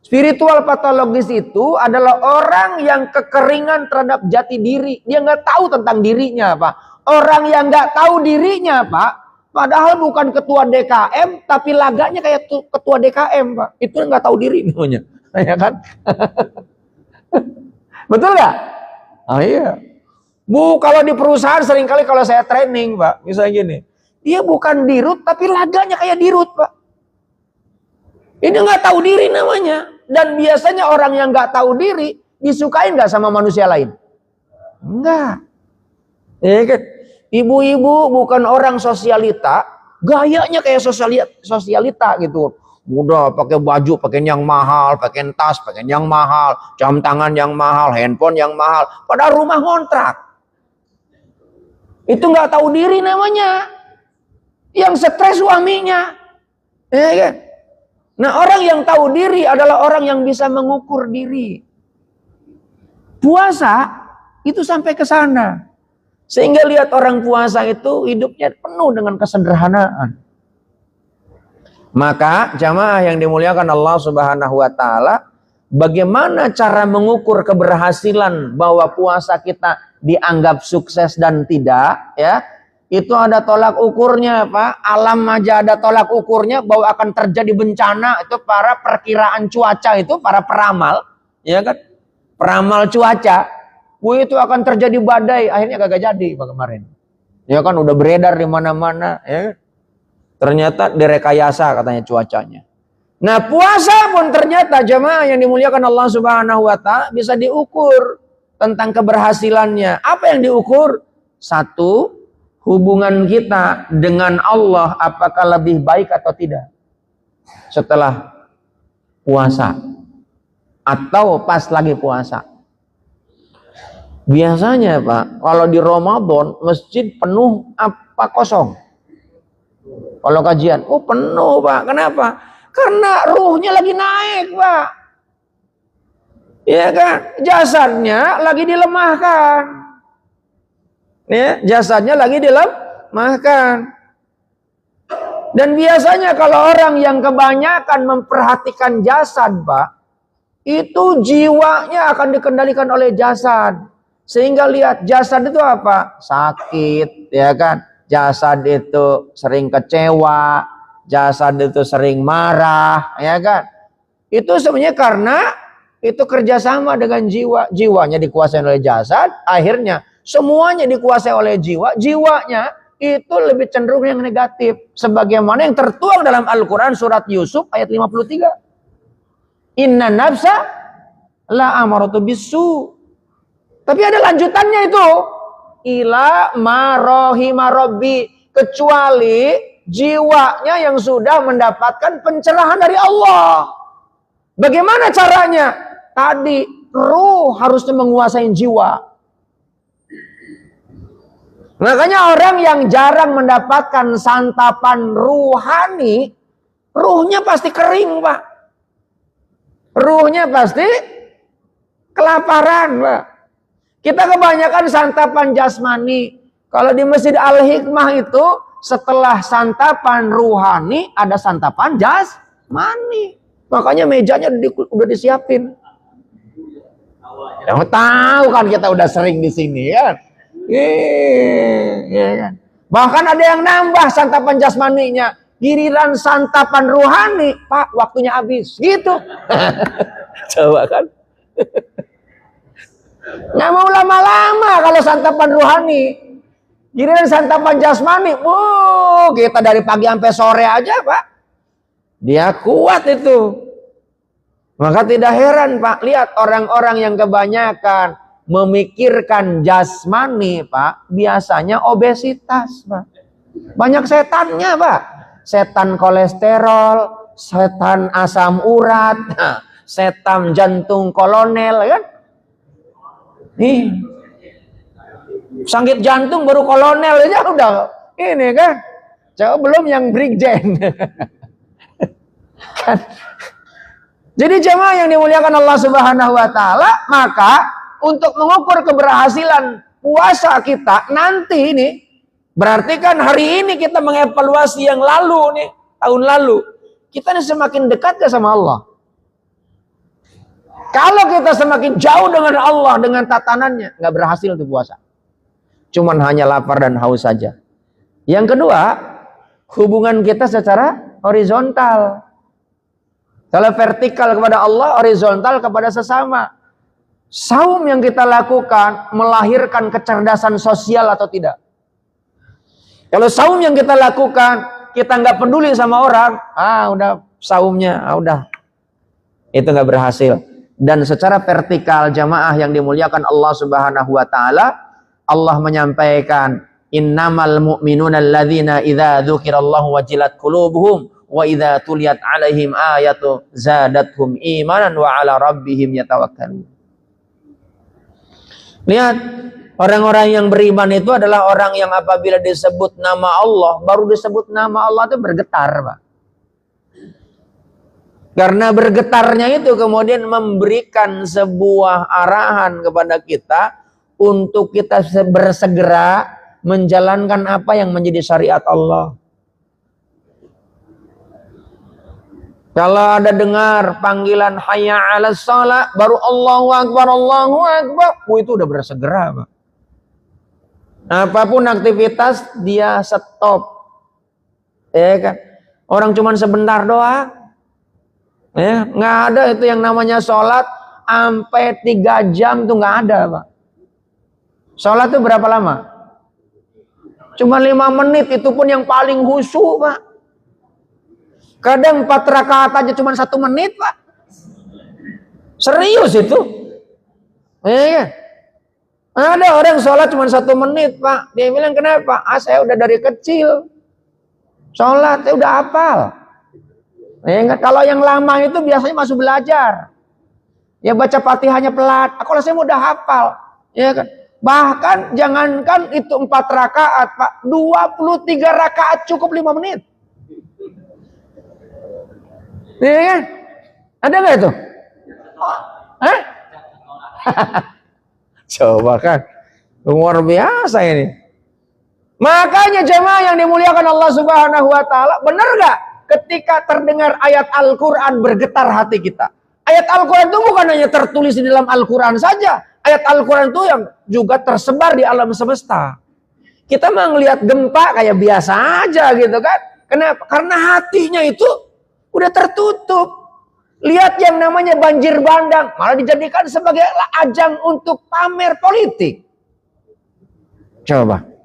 Spiritual patologis itu adalah orang yang kekeringan terhadap jati diri. Dia nggak tahu tentang dirinya, Pak. Orang yang nggak tahu dirinya, Pak, padahal bukan ketua DKM, tapi laganya kayak ketua DKM, Pak. Itu nggak tahu diri namanya. Ya kan? Betul nggak? Oh iya. Bu, kalau di perusahaan seringkali kalau saya training, Pak, misalnya gini, dia bukan dirut tapi laganya kayak dirut, Pak. Ini nggak tahu diri namanya. Dan biasanya orang yang nggak tahu diri disukain nggak sama manusia lain? Enggak. Ya kan? Ibu-ibu bukan orang sosialita, gayanya kayak sosialita gitu. Mudah pakai baju, pakai yang mahal, pakai tas, pakai yang mahal, jam tangan yang mahal, handphone yang mahal. Padahal rumah ngontrak. Itu nggak tahu diri namanya. Yang stres suaminya. Ya kan? Nah, orang yang tahu diri adalah orang yang bisa mengukur diri. Puasa itu sampai ke sana. Sehingga lihat orang puasa itu hidupnya penuh dengan kesederhanaan. Maka jamaah yang dimuliakan Allah Subhanahu wa taala, bagaimana cara mengukur keberhasilan bahwa puasa kita dianggap sukses dan tidak, ya? Itu ada tolak ukurnya, Pak. Alam aja ada tolak ukurnya bahwa akan terjadi bencana. Itu para perkiraan cuaca itu, para peramal, ya kan? Peramal cuaca. Itu akan terjadi badai, akhirnya kagak jadi, Pak, kemarin. Ya kan udah beredar di mana-mana, ya. Ternyata direkayasa katanya cuacanya. Nah, puasa pun ternyata jemaah yang dimuliakan Allah Subhanahu wa taala bisa diukur tentang keberhasilannya. Apa yang diukur? Satu, hubungan kita dengan Allah apakah lebih baik atau tidak setelah puasa atau pas lagi puasa. Biasanya, Pak, kalau di Ramadan masjid penuh apa kosong? Kalau kajian, penuh, Pak. Kenapa? Karena ruhnya lagi naik, Pak. Ya kan? Jasadnya lagi dilemahkan. Ya, jasadnya lagi dilemahkan. Dan biasanya kalau orang yang kebanyakan memperhatikan jasad, Pak, itu jiwanya akan dikendalikan oleh jasad. Sehingga lihat jasad itu apa? Sakit, ya kan? Jasad itu sering kecewa, jasad itu sering marah, ya kan? Itu sebenarnya karena itu kerjasama dengan jiwa. Jiwanya dikuasai oleh jasad, akhirnya semuanya dikuasai oleh jiwa. Jiwanya itu lebih cenderung yang negatif. Sebagaimana yang tertuang dalam Al-Quran surat Yusuf ayat 53. Inna nafsa la amaratu bisu. Tapi ada lanjutannya itu. Ila marohima rabbi, kecuali jiwanya yang sudah mendapatkan pencerahan dari Allah. Bagaimana caranya? Tadi ruh harusnya menguasai jiwa. Makanya orang yang jarang mendapatkan santapan ruhani, ruhnya pasti kering, Pak. Ruhnya pasti kelaparan, Pak. Kita kebanyakan santapan jasmani. Kalau di Masjid Al-Hikmah itu setelah santapan ruhani ada santapan jasmani. Makanya mejanya udah disiapin. Kamu tahu kan kita udah sering di sini kan. Kan? Bahkan ada yang nambah santapan jasmaninya. Giliran santapan ruhani, Pak, waktunya habis. Gitu. Coba kan. Nggak mau lama-lama kalau santapan ruhani. Giliran santapan jasmani, kita dari pagi sampai sore aja, Pak. Dia kuat itu. Maka tidak heran, Pak, lihat orang-orang yang kebanyakan memikirkan jasmani, Pak, biasanya obesitas, Pak. Banyak setannya, Pak. Setan kolesterol, setan asam urat, setan jantung kolonel, kan? Nih, sakit jantung baru kolonel aja udah ini kan, coba belum yang brigjen. Kan? Jadi jemaah yang dimuliakan Allah Subhanahu wa taala, maka untuk mengukur keberhasilan puasa kita nanti ini, berarti kan hari ini kita mengevaluasi yang lalu nih, tahun lalu. Kita ini semakin dekat ke sama Allah. Kalau kita semakin jauh dengan Allah, dengan tatanannya, nggak berhasil tuh puasa. Cuman hanya lapar dan haus saja. Yang kedua, hubungan kita secara horizontal. Kalau vertikal kepada Allah, horizontal kepada sesama. Saum yang kita lakukan melahirkan kecerdasan sosial atau tidak? Kalau saum yang kita lakukan, kita nggak peduli sama orang, udah saumnya, udah. Itu nggak berhasil. Dan secara vertikal jamaah yang dimuliakan Allah Subhanahu wa taala, Allah menyampaikan, innamal mu'minuna alladzina idza dzukirallahu wajilat qulubuhum wa idza tuliyat alaihim ayatu zadatuhum imanan wa ala rabbihim yatawakkalun. Lihat, orang-orang yang beriman itu adalah orang yang apabila disebut nama Allah, baru disebut nama Allah itu bergetar, Pak. Karena bergetarnya itu kemudian memberikan sebuah arahan kepada kita untuk kita bersegera menjalankan apa yang menjadi syariat Allah. Kalau ada dengar panggilan hayya 'alas shalah, baru Allahu akbar, itu udah bersegera, Pak. Apapun aktivitas dia stop. Ya kan? Orang cuman sebentar doang. Ya, nggak ada itu yang namanya sholat sampai 3 jam tuh nggak ada, Pak. Sholat tuh berapa lama? Cuma 5 menit, itu pun yang paling khusyuk, Pak. Kadang 4 rakaat aja cuma 1 menit, Pak. Serius itu. Ya. Ada orang sholat cuma 1 menit, Pak. Dia bilang, kenapa? Saya udah dari kecil sholat, saya udah hafal. Ya, kalau yang lama itu biasanya masih belajar. Ya baca Fatihahnya pelat. Kalau saya udah hafal. Ya kan? Bahkan jangankan itu 4 rakaat, Pak. 23 rakaat cukup 5 menit. Iya kan? Ada nggak itu? Hah? Coba kan. Luar biasa ini. Makanya jemaah yang dimuliakan Allah Subhanahu wa taala, benar nggak? Ketika terdengar ayat Al-Quran bergetar hati kita. Ayat Al-Quran itu bukan hanya tertulis di dalam Al-Quran saja. Ayat Al-Quran itu yang juga tersebar di alam semesta. Kita mah ngelihat gempa kayak biasa aja gitu kan. Kenapa? Karena hatinya itu udah tertutup. Lihat yang namanya banjir bandang, malah dijadikan sebagai ajang untuk pamer politik. Coba.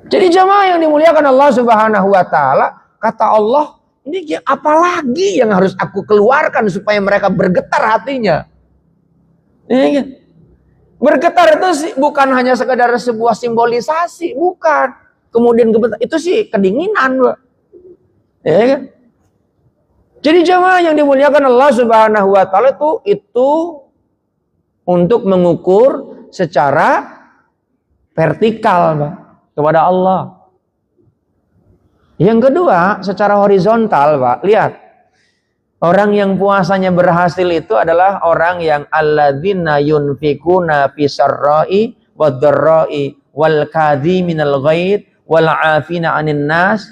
Jadi jemaah yang dimuliakan Allah Subhanahu wa taala, kata Allah, ini apalagi yang harus aku keluarkan supaya mereka bergetar hatinya. Ini bergetar itu bukan hanya sekadar sebuah simbolisasi, bukan. Kemudian itu sih kedinginan, Pak. Ya kan? Jadi jemaah yang dimuliakan Allah Subhanahu wa taala itu untuk mengukur secara vertikal, Pak, kepada Allah. Yang kedua, secara horizontal, Pak. Lihat. Orang yang puasanya berhasil itu adalah orang yang alladzina yunfikuna fisarra'i wadh-dharra'i wal kadhiminal ghaidh wal 'afina 'anil nas,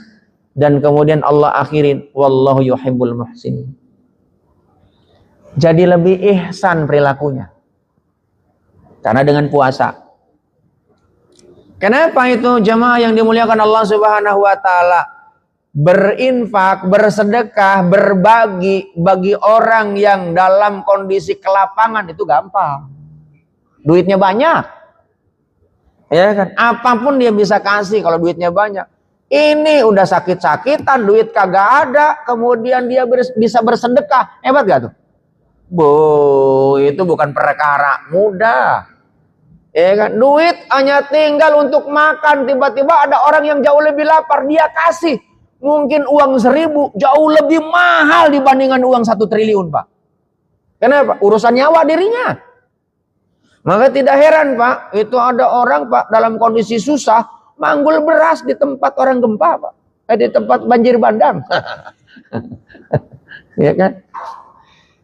dan kemudian Allah akhirin wallahu yuhibbul muhsinin. Jadi lebih ihsan perilakunya. Karena dengan puasa. Kenapa itu jemaah yang dimuliakan Allah Subhanahu wa taala? Berinfak, bersedekah, berbagi bagi orang yang dalam kondisi kelapangan itu gampang. Duitnya banyak. Ya kan? Apapun dia bisa kasih kalau duitnya banyak. Ini udah sakit-sakitan, duit kagak ada, kemudian dia bisa bersedekah. Hebat gak tuh? Itu bukan perkara mudah. Ya kan? Duit hanya tinggal untuk makan, tiba-tiba ada orang yang jauh lebih lapar, dia kasih. Mungkin uang 1.000 jauh lebih mahal dibandingkan uang 1 triliun, Pak. Kenapa? Urusan nyawa dirinya. Maka tidak heran, Pak, itu ada orang, Pak, dalam kondisi susah, manggul beras di tempat orang gempa, Pak. Di tempat banjir bandang. Ya kan?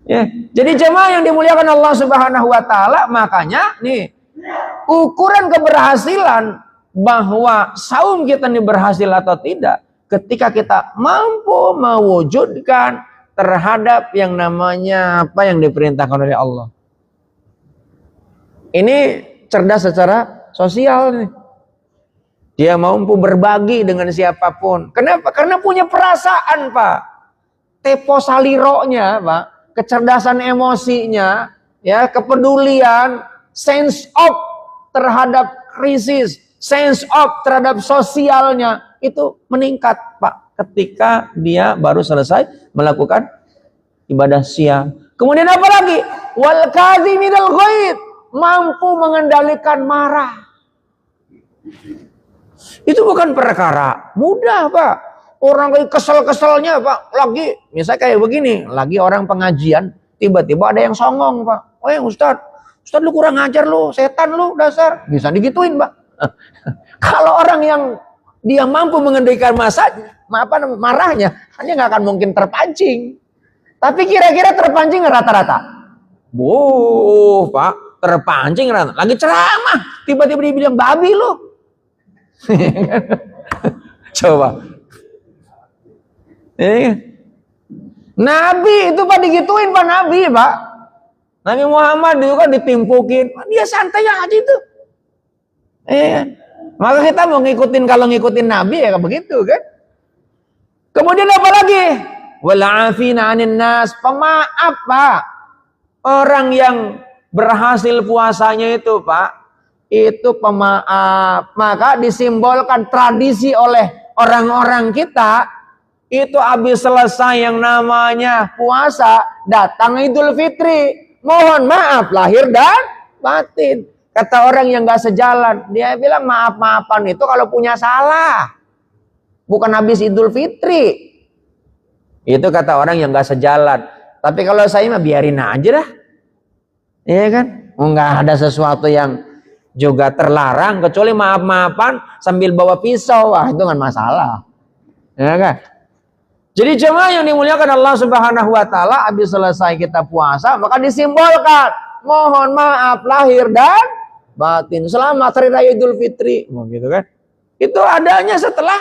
Ya. Jadi jemaah yang dimuliakan Allah Subhanahu wa taala, makanya nih ukuran keberhasilan bahwa saum kita ini berhasil atau tidak ketika kita mampu mewujudkan terhadap yang namanya apa yang diperintahkan oleh Allah. Ini cerdas secara sosial nih. Dia mampu berbagi dengan siapapun. Kenapa? Karena punya perasaan, Pak. Tepo salironya, Pak. Kecerdasan emosinya, ya, kepedulian, sense of terhadap krisis, sense of terhadap sosialnya itu meningkat, Pak, ketika dia baru selesai melakukan ibadah siang. Kemudian apa lagi? Wal kadziminal ghaid, mampu mengendalikan marah. Itu bukan perkara mudah, Pak. Orang lagi kesel-keselnya, Pak, lagi misalnya kayak begini, lagi orang pengajian, tiba-tiba ada yang songong, Pak. Ustaz lu kurang ajar lu, setan lu dasar. Bisa digituin, Pak. Kalau orang yang dia mampu mengendalikan marahnya, dia nggak akan mungkin terpancing. Tapi kira-kira terpancing rata-rata? Pak, terpancing rata. Lagi ceramah, tiba-tiba dia bilang babi lu. Coba. Nabi itu Pak digituin, Pak, Nabi, Pak. Nabi Muhammad juga ditimpukin. Dia santai aja itu. Maka kita mau kalau ngikutin Nabi ya begitu kan. Kemudian apa lagi? Wal'afina 'anin nas, pemaaf, Pak. Orang yang berhasil puasanya itu, Pak, itu pemaaf. Maka disimbolkan tradisi oleh orang-orang kita. Itu habis selesai yang namanya puasa, datang Idul Fitri. Mohon maaf lahir dan batin. Kata orang yang gak sejalan, dia bilang maaf-maafan itu kalau punya salah. Bukan habis Idul Fitri. Itu kata orang yang gak sejalan. Tapi kalau saya mah biarin aja dah. Iya kan? Nggak ada sesuatu yang juga terlarang. Kecuali maaf-maafan sambil bawa pisau. Wah, itu kan masalah. Ya kan? Jadi jemaah yang dimuliakan Allah Subhanahu wa taala, habis selesai kita puasa, maka disimbolkan mohon maaf lahir dan batin. Selamat Hari Raya Idul Fitri. Gitu kan? Itu adanya setelah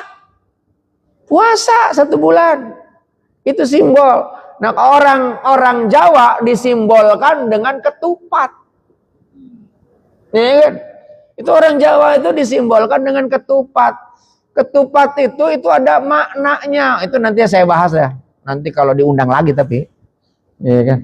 puasa 1 bulan. Itu simbol. Nah, orang Jawa disimbolkan dengan ketupat. Ya kan? Itu orang Jawa itu disimbolkan dengan ketupat. Ketupat itu ada maknanya. Itu nanti saya bahas ya. Nanti kalau diundang lagi tapi. Ya kan?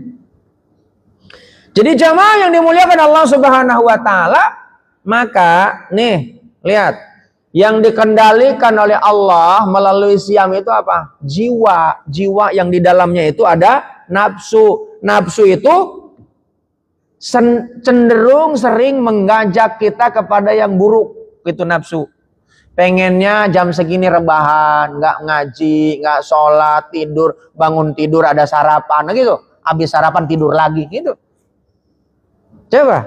Jadi jamaah yang dimuliakan Allah Subhanahu wa taala, maka nih, lihat. Yang dikendalikan oleh Allah melalui siam itu apa? Jiwa. Jiwa yang di dalamnya itu ada nafsu. Nafsu itu cenderung sering mengajak kita kepada yang buruk. Itu nafsu. Pengennya jam segini rebahan, nggak ngaji, nggak sholat, tidur, bangun tidur ada sarapan, gitu. Habis sarapan tidur lagi, gitu. Coba,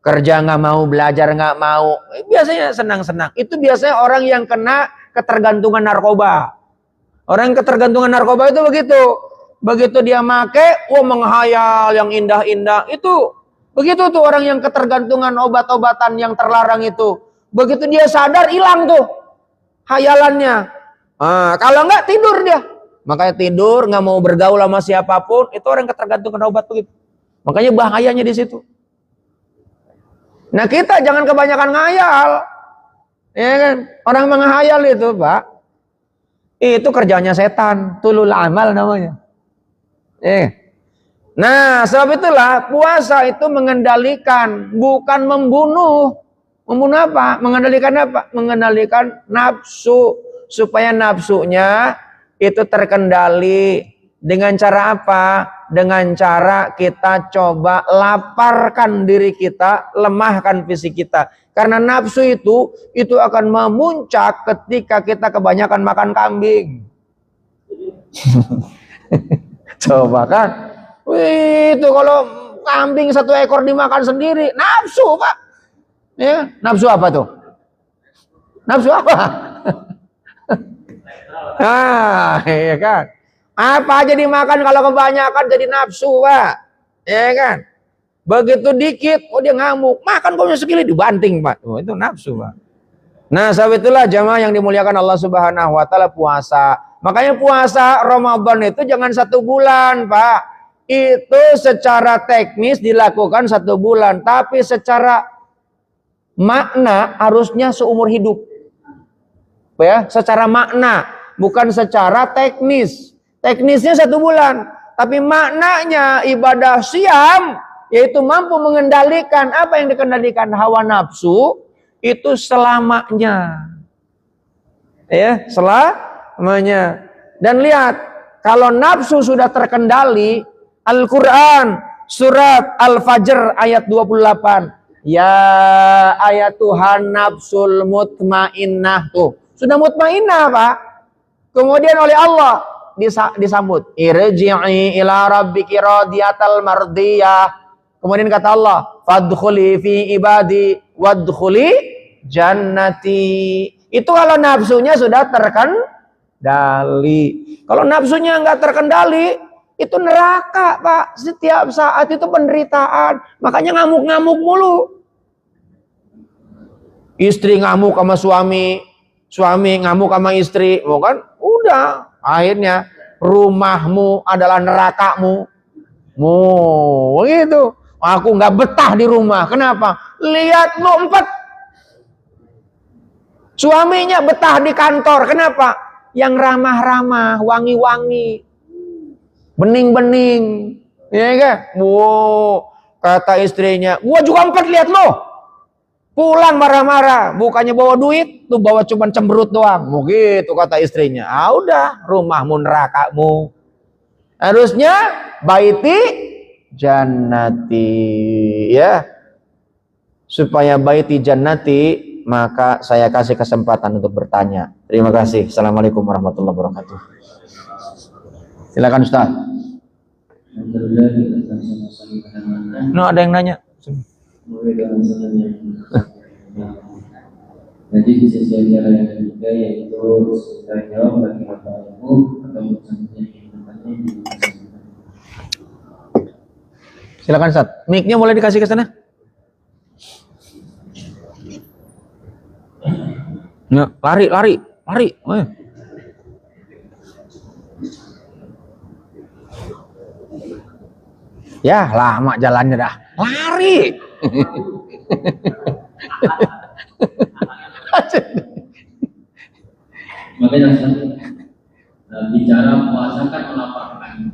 kerja nggak mau, belajar nggak mau, biasanya senang-senang. Itu biasanya orang yang kena ketergantungan narkoba. Orang yang ketergantungan narkoba itu begitu. Begitu dia make, menghayal yang indah-indah. Itu begitu tuh orang yang ketergantungan obat-obatan yang terlarang itu. Begitu dia sadar, hilang tuh hayalannya. Kalau enggak tidur dia. Makanya tidur, nggak mau bergaul sama siapapun. Itu orang ketergantungan obat begitu. Makanya bahayanya di situ. Nah, kita jangan kebanyakan ngayal. Ya kan? Orang menghayal itu, Pak. Itu kerjanya setan. Tulul amal namanya. Nah, sebab itulah puasa itu mengendalikan, bukan membunuh. Membunuh apa? Mengendalikan apa? Mengendalikan nafsu. Supaya nafsunya itu terkendali. Dengan cara apa? Dengan cara kita coba laparkan diri kita, lemahkan fisik kita. Karena nafsu itu akan memuncak ketika kita kebanyakan makan kambing. Coba kan? Itu kalau kambing 1 ekor dimakan sendiri, nafsu, Pak. Ya, nafsu apa tuh? Nafsu apa? Iya kan? Apa aja dimakan kalau kebanyakan jadi nafsu, Pak. Ya kan? Begitu dikit, oh dia ngamuk. Makan kok sekali dibanting, Pak. Oh, itu nafsu, Pak. Nah, sebab itulah jamaah yang dimuliakan Allah Subhanahu wa taala puasa. Makanya puasa Ramadan itu jangan 1 bulan, Pak. Itu secara teknis dilakukan 1 bulan, tapi secara makna harusnya seumur hidup. Ya, secara makna, bukan secara teknis. Teknisnya 1 bulan, tapi maknanya ibadah siam yaitu mampu mengendalikan apa yang dikendalikan hawa nafsu itu selamanya. Ya, selamanya. Dan lihat, kalau nafsu sudah terkendali, Al-Qur'an surat Al-Fajr ayat 28. Ya ayatuhan nafsul mutmainnah. Tuh, sudah mutmainnah, Pak. Kemudian oleh Allah disambut, irji'i ila rabbiki radiyatal mardiyah. Kemudian kata Allah, fadkhuli fi ibadi wadkhuli jannati. Itu kalau nafsunya sudah terkendali. Kalau nafsunya enggak terkendali, itu neraka, Pak. Setiap saat itu penderitaan. Makanya ngamuk-ngamuk mulu. Istri ngamuk sama suami, suami ngamuk sama istri, kan? Udah, akhirnya rumahmu adalah nerakamu. Begitu. Aku nggak betah di rumah. Kenapa? Lihat lu 4. Suaminya betah di kantor. Kenapa? Yang ramah-ramah, wangi-wangi, bening-bening, ya kan? Kata istrinya, gua juga 4 lihat lo. Pulang marah-marah, bukannya bawa duit, tuh bawa cuman cemberut doang. Begitu kata istrinya. Udah, rumahmu nerakamu. Harusnya baiti jannati, ya. Supaya baiti jannati, maka saya kasih kesempatan untuk bertanya. Terima kasih. Assalamualaikum warahmatullahi wabarakatuh. Silakan Ustaz. Ada yang nanya. Jadi di sisi acara yang ketiga yaitu kita jawab bagi Bapak Ibu atau silakan Ustaz. Mic-nya boleh dikasih ke sana? Nah, lari. Ya, lama jalannya dah. Lari. Makanya bicara puasa kan melaporkan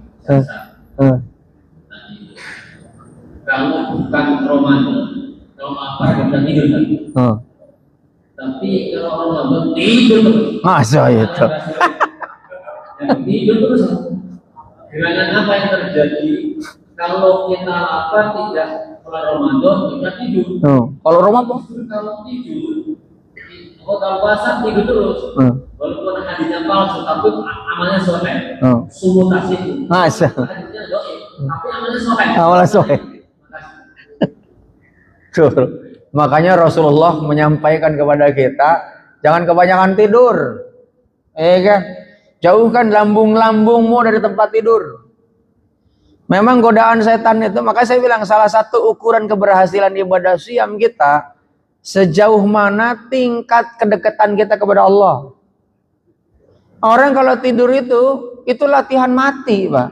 kalau bukan Ramadan, kalau lapar kita tidur kan. Tapi kalau Ramadan tidur terus. Masa itu? Tidur terus. Dengan apa yang terjadi? Kalau kita lapar tidak kalau Ramadan kita tidur. Kalau Ramadan? Kalau tidur, kalau puasa tidur terus. Walaupun hadisnya palsu, tapi amalnya soleh. Sumutasi. Masa? Hadisnya doa, tapi amalnya soleh. Amalnya soleh. Makanya Rasulullah menyampaikan kepada kita, jangan kebanyakan tidur. Kan? Jauhkan lambung-lambungmu dari tempat tidur. Memang godaan setan itu, makanya saya bilang salah satu ukuran keberhasilan ibadah siam kita, sejauh mana tingkat kedekatan kita kepada Allah. Orang kalau tidur itu latihan mati, Pak.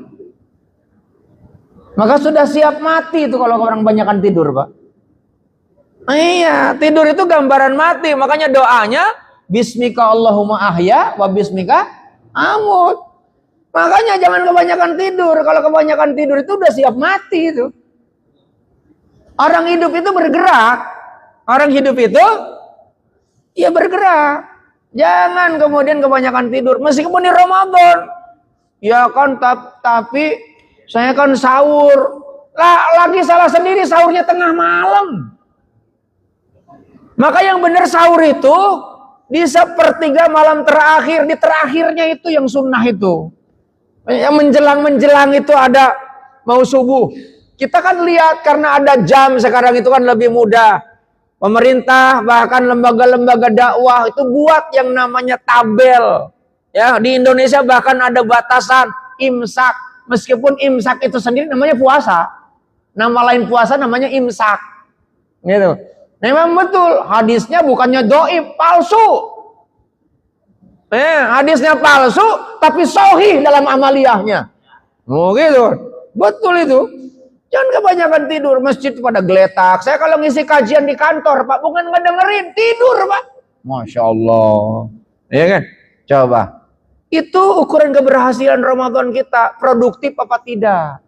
Maka sudah siap mati itu kalau orang banyakan tidur, Pak. Iya, tidur itu gambaran mati. Makanya doanya bismika Allahumma ahya wa bismika amut. Makanya jangan kebanyakan tidur. Kalau kebanyakan tidur itu udah siap mati itu. Orang hidup itu bergerak. Orang hidup itu ya bergerak. Jangan kemudian kebanyakan tidur. Meskipun di Ramadan. Ya kan, tapi saya kan sahur. Lagi salah sendiri, sahurnya tengah malam. Maka yang benar sahur itu di 1/3 malam terakhir, di terakhirnya itu yang sunnah itu. Yang menjelang itu ada mau subuh. Kita kan lihat karena ada jam sekarang itu kan lebih mudah. Pemerintah bahkan lembaga-lembaga dakwah itu buat yang namanya tabel. Ya, di Indonesia bahkan ada batasan imsak. Meskipun imsak itu sendiri namanya puasa. Nama lain puasa namanya imsak. Gitu. Memang betul, hadisnya bukannya doib, palsu. Hadisnya palsu, tapi sahih dalam amaliyahnya. Oh gitu. Betul itu. Jangan kebanyakan tidur, masjid pada geletak. Saya kalau ngisi kajian di kantor, Pak, bukan ngedengerin, tidur, Pak. Masya Allah. Iya kan? Coba. Itu ukuran keberhasilan Ramadan kita. Produktif apa tidak?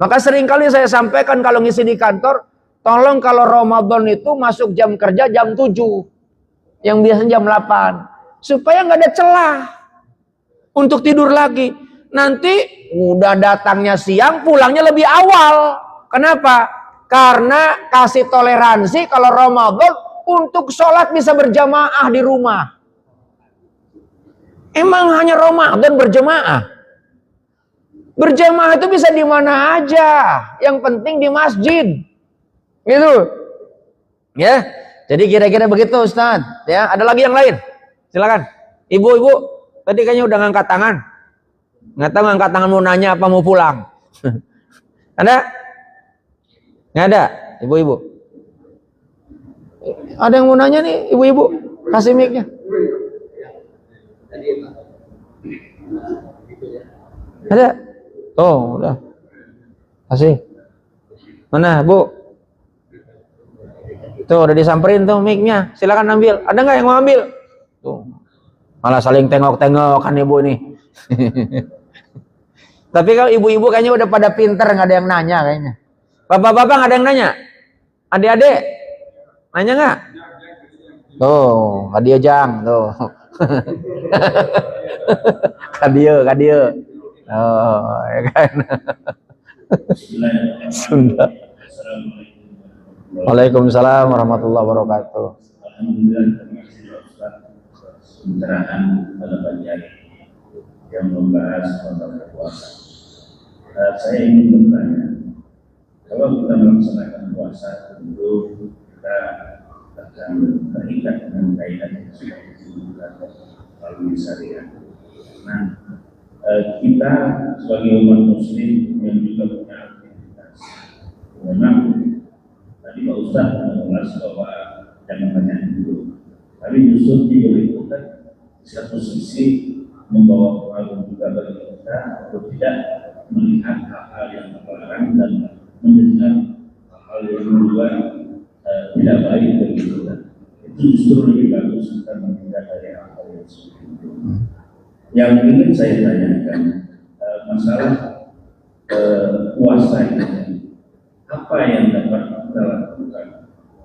Maka seringkali saya sampaikan kalau ngisi di kantor, tolong kalau Ramadan itu masuk jam kerja jam 7. Yang biasanya jam 8. Supaya nggak ada celah untuk tidur lagi. Nanti udah datangnya siang, pulangnya lebih awal. Kenapa? Karena kasih toleransi kalau Ramadan untuk sholat bisa berjamaah di rumah. Emang hanya Ramadan berjamaah? Berjamaah itu bisa di mana aja. Yang penting di masjid. Gitu. Ya. Jadi kira-kira begitu, Ustaz. Ya, ada lagi yang lain? Silakan. Ibu-ibu, tadi kayaknya udah ngangkat tangan. Nggak tahu ngangkat tangan mau nanya apa mau pulang. Ada? Nggak ada, ibu-ibu. Ada yang mau nanya nih, ibu-ibu? Kasih mic-nya. Ada? Oh, udah. Kasih. Mana, Bu? Tuh, udah disamperin tuh mic-nya. Silakan ambil. Ada nggak yang mau ambil? Tuh. Malah saling tengok-tengokan ibu nih. Tapi kalau ibu-ibu kayaknya udah pada pinter, nggak ada yang nanya kayaknya. Bapak-bapak nggak ada yang nanya? Adik-adik? Nanya nggak? Tuh, hadiah jang. Tuh. Kadia. Oh, ya kan. Sunda. Waalaikumsalam warahmatullahi wabarakatuh. Alhamdulillah, terima kasih Ustaz pencerahan pada pagi hari yang membahas tentang puasa. Saya ingin bertanya, kalau kita melaksanakan puasa, tentu kita akan terikat dengan kaidah yang sudah disebutkan melalui syariat. Nah, kita sebagai umat Muslim yang juga punya aktivitas, memang tadi Pak Ustaz mengulas bahwa jangan banyak dulu, tapi justru itu kan satu sisi membawa pengaruh juga bagi kita untuk tidak melihat hal-hal yang terlarang dan mendengar hal-hal yang juga tidak baik bagi kita. Itu justru lebih bagus kita menghindar dari hal-hal yang seperti itu. Yang ingin saya tanyakan masalah puasa ini, apa yang dapat kita lakukan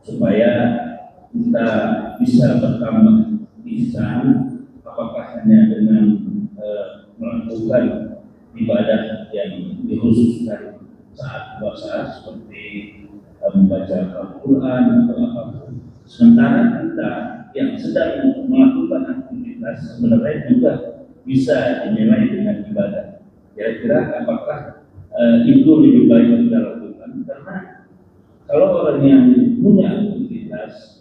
supaya kita bisa bertambah ihsan? Apakah hanya dengan melakukan ibadah yang dikhususkan saat puasa seperti membaca Al-Quran atau apapun, sementara kita yang sedang melakukan aktivitas sebenarnya juga bisa dinilai dengan ibadah. Kira-kira apakah itu lebih baik kita lakukan? Karena kalau orang yang punya aktivitas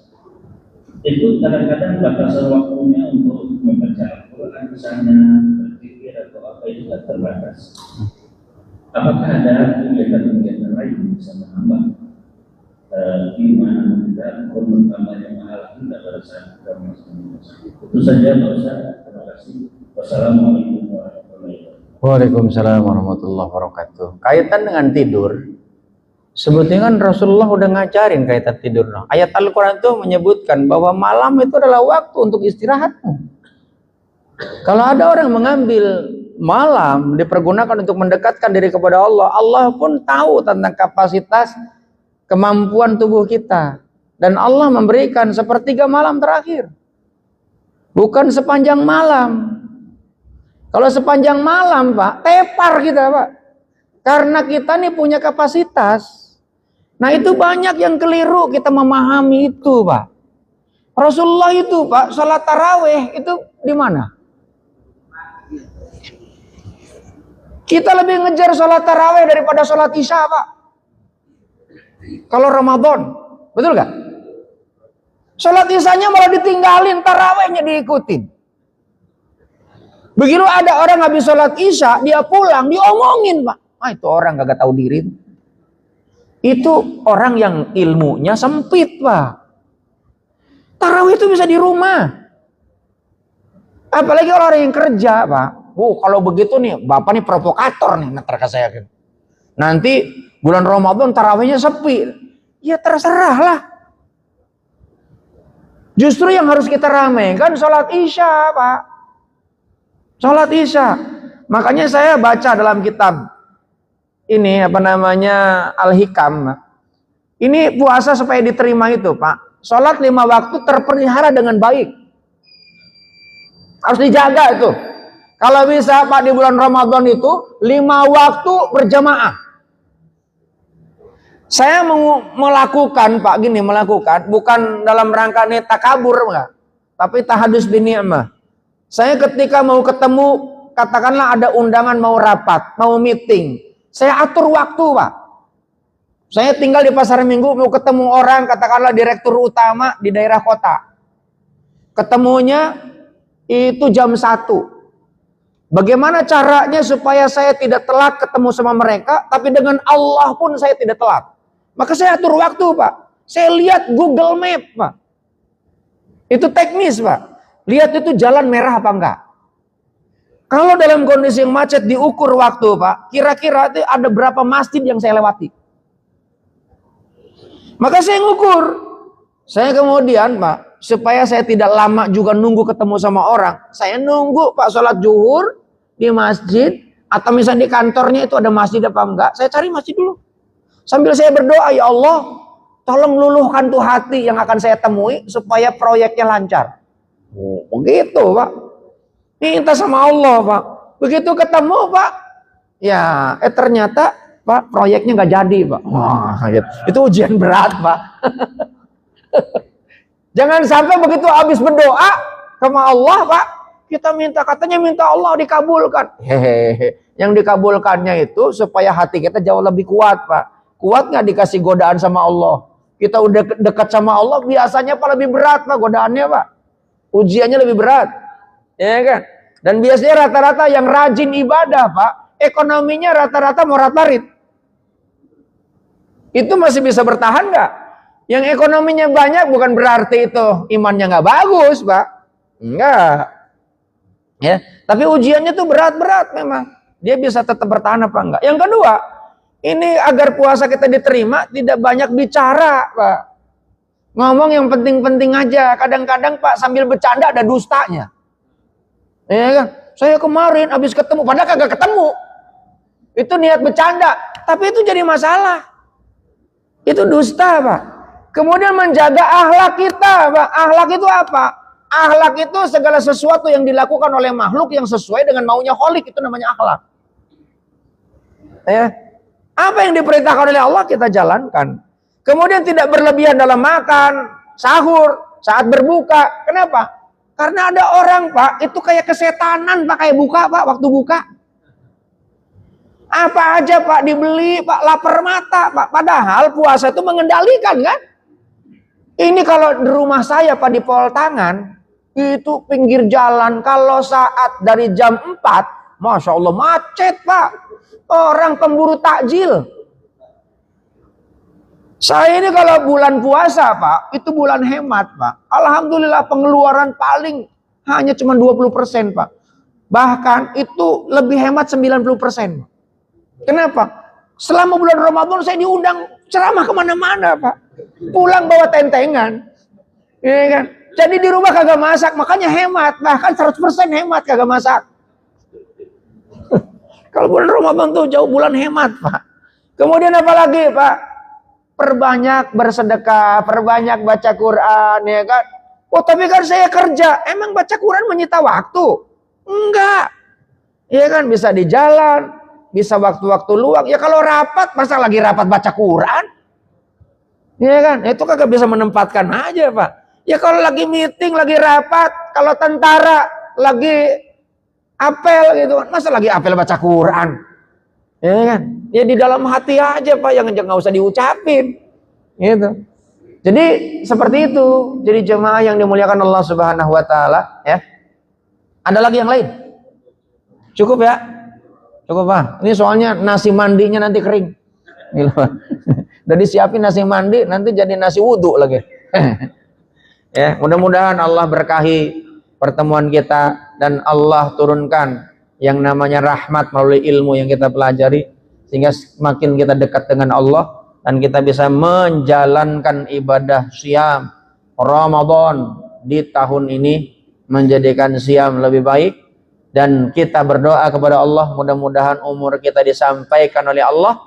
itu kadang-kadang batasan waktunya untuk membaca Al-Quran di sana, berpikir atau apa itu tidak terbatas. Apakah ada kegiatan-kegiatan lain yang bisa menambah iman dan menambahnya mahal kita pada saat kita melaksanakan puasa? Itu saja, Pak Ustaz. Terima kasih. Wassalamualaikum warahmatullahi wabarakatuh. Waalaikumsalam warahmatullahi wabarakatuh. Kaitan dengan tidur, sebetulnya kan Rasulullah udah ngajarin kaitan tidur. Ayat Al-Quran itu menyebutkan bahwa malam itu adalah waktu untuk istirahatmu. Kalau ada orang mengambil malam dipergunakan untuk mendekatkan diri kepada Allah, Allah pun tahu tentang kapasitas kemampuan tubuh kita. Dan Allah memberikan sepertiga malam terakhir. Bukan sepanjang malam. Kalau sepanjang malam, Pak, tepar kita, Pak. Karena kita nih punya kapasitas. Nah, itu banyak yang keliru kita memahami itu, Pak. Rasulullah itu, Pak, salat tarawih itu di mana? Kita lebih ngejar salat tarawih daripada salat isya, Pak. Kalau Ramadan, betul gak? Salat isyanya malah ditinggalin, tarawihnya diikutin. Begitu ada orang habis sholat isya, dia pulang, diomongin, Pak. Itu orang kagak tahu diri. Itu orang yang ilmunya sempit, Pak. Tarawih itu bisa di rumah. Apalagi orang yang kerja, Pak. Kalau begitu nih, Bapak nih provokator nih, kata saya. Nanti bulan Ramadan tarawihnya sepi. Ya terserah lah. Justru yang harus kita ramaikan sholat isya, Pak. Sholat isya. Makanya saya baca dalam kitab ini Al-Hikam. Ini puasa supaya diterima itu, Pak. Sholat 5 waktu terpelihara dengan baik. Harus dijaga itu. Kalau bisa, Pak, di bulan Ramadan itu 5 waktu berjamaah. Saya melakukan, Pak, melakukan bukan dalam rangka takabur, enggak, tapi tahadus bini'mah. Saya ketika mau ketemu, katakanlah ada undangan mau rapat, mau meeting, saya atur waktu, Pak. Saya tinggal di Pasar Minggu, mau ketemu orang, katakanlah direktur utama di daerah kota. Ketemunya itu jam 1. Bagaimana caranya supaya saya tidak telat ketemu sama mereka, tapi dengan Allah pun saya tidak telat. Maka saya atur waktu, Pak. Saya lihat Google Map, Pak. Itu teknis, Pak. Lihat itu jalan merah apa enggak. Kalau dalam kondisi yang macet diukur waktu, Pak, kira-kira itu ada berapa masjid yang saya lewati. Maka saya ngukur. Saya kemudian, Pak, supaya saya tidak lama juga nunggu ketemu sama orang, saya nunggu, Pak, sholat zuhur di masjid, atau misalnya di kantornya itu ada masjid apa enggak, saya cari masjid dulu. Sambil saya berdoa, ya Allah, tolong luluhkan tuh hati yang akan saya temui supaya proyeknya lancar. Begitu, Pak. Minta sama Allah, Pak. Begitu ketemu, Pak, ya ternyata, Pak, proyeknya nggak jadi, Pak. Wah, itu ujian berat, Pak. Jangan sampai begitu habis berdoa sama Allah, Pak, kita katanya minta Allah dikabulkan. Hehehe. Yang dikabulkannya itu supaya hati kita jauh lebih kuat, Pak. Kuat nggak dikasih godaan sama Allah? Kita udah dekat sama Allah, biasanya Pak lebih berat, Pak, godaannya, Pak. Ujiannya lebih berat, ya kan? Dan biasanya rata-rata yang rajin ibadah, Pak, ekonominya rata-rata morat-marit. Itu masih bisa bertahan nggak? Yang ekonominya banyak bukan berarti itu imannya nggak bagus, Pak. Enggak. Ya, tapi ujiannya tuh berat-berat memang. Dia bisa tetap bertahan apa enggak? Yang kedua, ini agar puasa kita diterima tidak banyak bicara, Pak. Ngomong yang penting-penting aja. Kadang-kadang, Pak, sambil bercanda ada dustanya. Ya kan? Saya kemarin habis ketemu, padahal kagak ketemu. Itu niat bercanda, tapi itu jadi masalah. Itu dusta, Pak. Kemudian menjaga akhlak kita, Pak. Akhlak itu apa? Akhlak itu segala sesuatu yang dilakukan oleh makhluk yang sesuai dengan maunya Khalik, itu namanya akhlak. Ya. Apa yang diperintahkan oleh Allah kita jalankan. Kemudian tidak berlebihan dalam makan, sahur, saat berbuka. Kenapa? Karena ada orang, Pak, itu kayak kesetanan, Pak, kayak buka, Pak, waktu buka. Apa aja, Pak, dibeli, Pak, lapar mata, Pak. Padahal puasa itu mengendalikan, kan? Ini kalau di rumah saya, Pak, di Pol Tangan, itu pinggir jalan, kalau saat dari jam 4, Masya Allah, macet, Pak. Orang pemburu takjil. Saya ini kalau bulan puasa, Pak, itu bulan hemat, Pak. Alhamdulillah pengeluaran paling hanya cuma 20%, Pak. Bahkan itu lebih hemat 90%. Kenapa? Selama bulan Ramadan saya diundang ceramah kemana-mana, Pak. Pulang bawa tentengan. Ya kan? Jadi di rumah kagak masak, makanya hemat. Bahkan 100% hemat kagak masak. Kalau bulan Ramadan tuh jauh bulan hemat, Pak. Kemudian apa lagi, Pak? Perbanyak bersedekah, perbanyak baca Quran, ya kan? Oh, tapi kan saya kerja. Emang baca Quran menyita waktu? Enggak. Ya kan, bisa di jalan, bisa waktu-waktu luang. Ya kalau rapat, masa lagi rapat baca Quran? Ya kan, itu kagak bisa menempatkan aja, Pak. Ya kalau lagi meeting, lagi rapat, kalau tentara lagi apel gitu kan, masa lagi apel baca Quran? Ya kan? Ya di dalam hati aja, Pak, yang nggak usah diucapin. Gitu. Jadi seperti itu. Jadi jemaah yang dimuliakan Allah Subhanahu wa taala, ya. Ada lagi yang lain? Cukup ya? Cukup Pak. Ini soalnya nasi mandinya nanti kering. Udah disiapin nasi mandi, nanti jadi nasi wudhu lagi. Ya, mudah-mudahan Allah berkahi pertemuan kita dan Allah turunkan yang namanya rahmat melalui ilmu yang kita pelajari, sehingga semakin kita dekat dengan Allah dan kita bisa menjalankan ibadah siam Ramadan di tahun ini, menjadikan siam lebih baik. Dan kita berdoa kepada Allah, mudah-mudahan umur kita disampaikan oleh Allah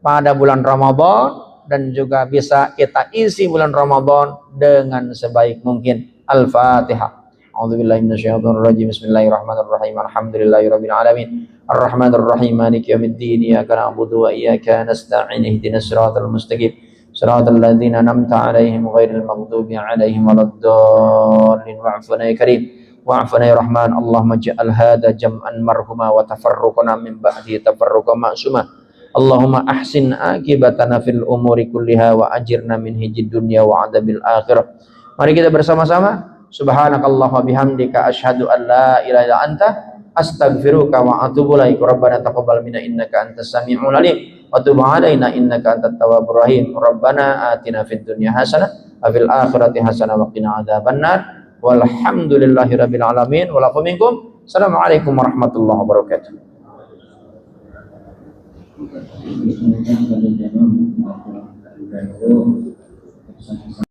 pada bulan Ramadan, dan juga bisa kita isi bulan Ramadan dengan sebaik mungkin. Al-Fatihah. A'udzubillahi minasyaitonir rajim. Bismillahirrahmanirrahim. Alhamdulillahirabbil alamin. Arrahmanir rahim. Maliki yaumiddin. Iyyaka na'budu wa iyyaka nasta'in. Ihdinas siratal mustaqim. Siratal ladzina an'amta 'alaihim ghairil maghdubi 'alaihim waladdallin. Wa'funa ya karim. Wa'funa ya rahman. Allahumma ij'al hadha jam'an marhuma wa tafarruqana min ba'di tafarruqan ma'suma. Allahumma ahsin akibatana fil umuri kulliha wa ajirna min hijid dunya wa adabil akhirah. Mari kita bersama-sama. Subhanakallahumma bihamdika asyhadu an la ilaha illa anta astaghfiruka wa atubu ilaik. Rabbana taqabbal minna innaka antas samiul alim wa tub alaina innaka antat tawwabur rahim. Rabbana atina fid dunya hasanah wa fil akhirati hasanah wa qina adzabannar. Walhamdulillahirabbil alamin. Wa lakum minkum. Assalamualaikum warahmatullahi wabarakatuh.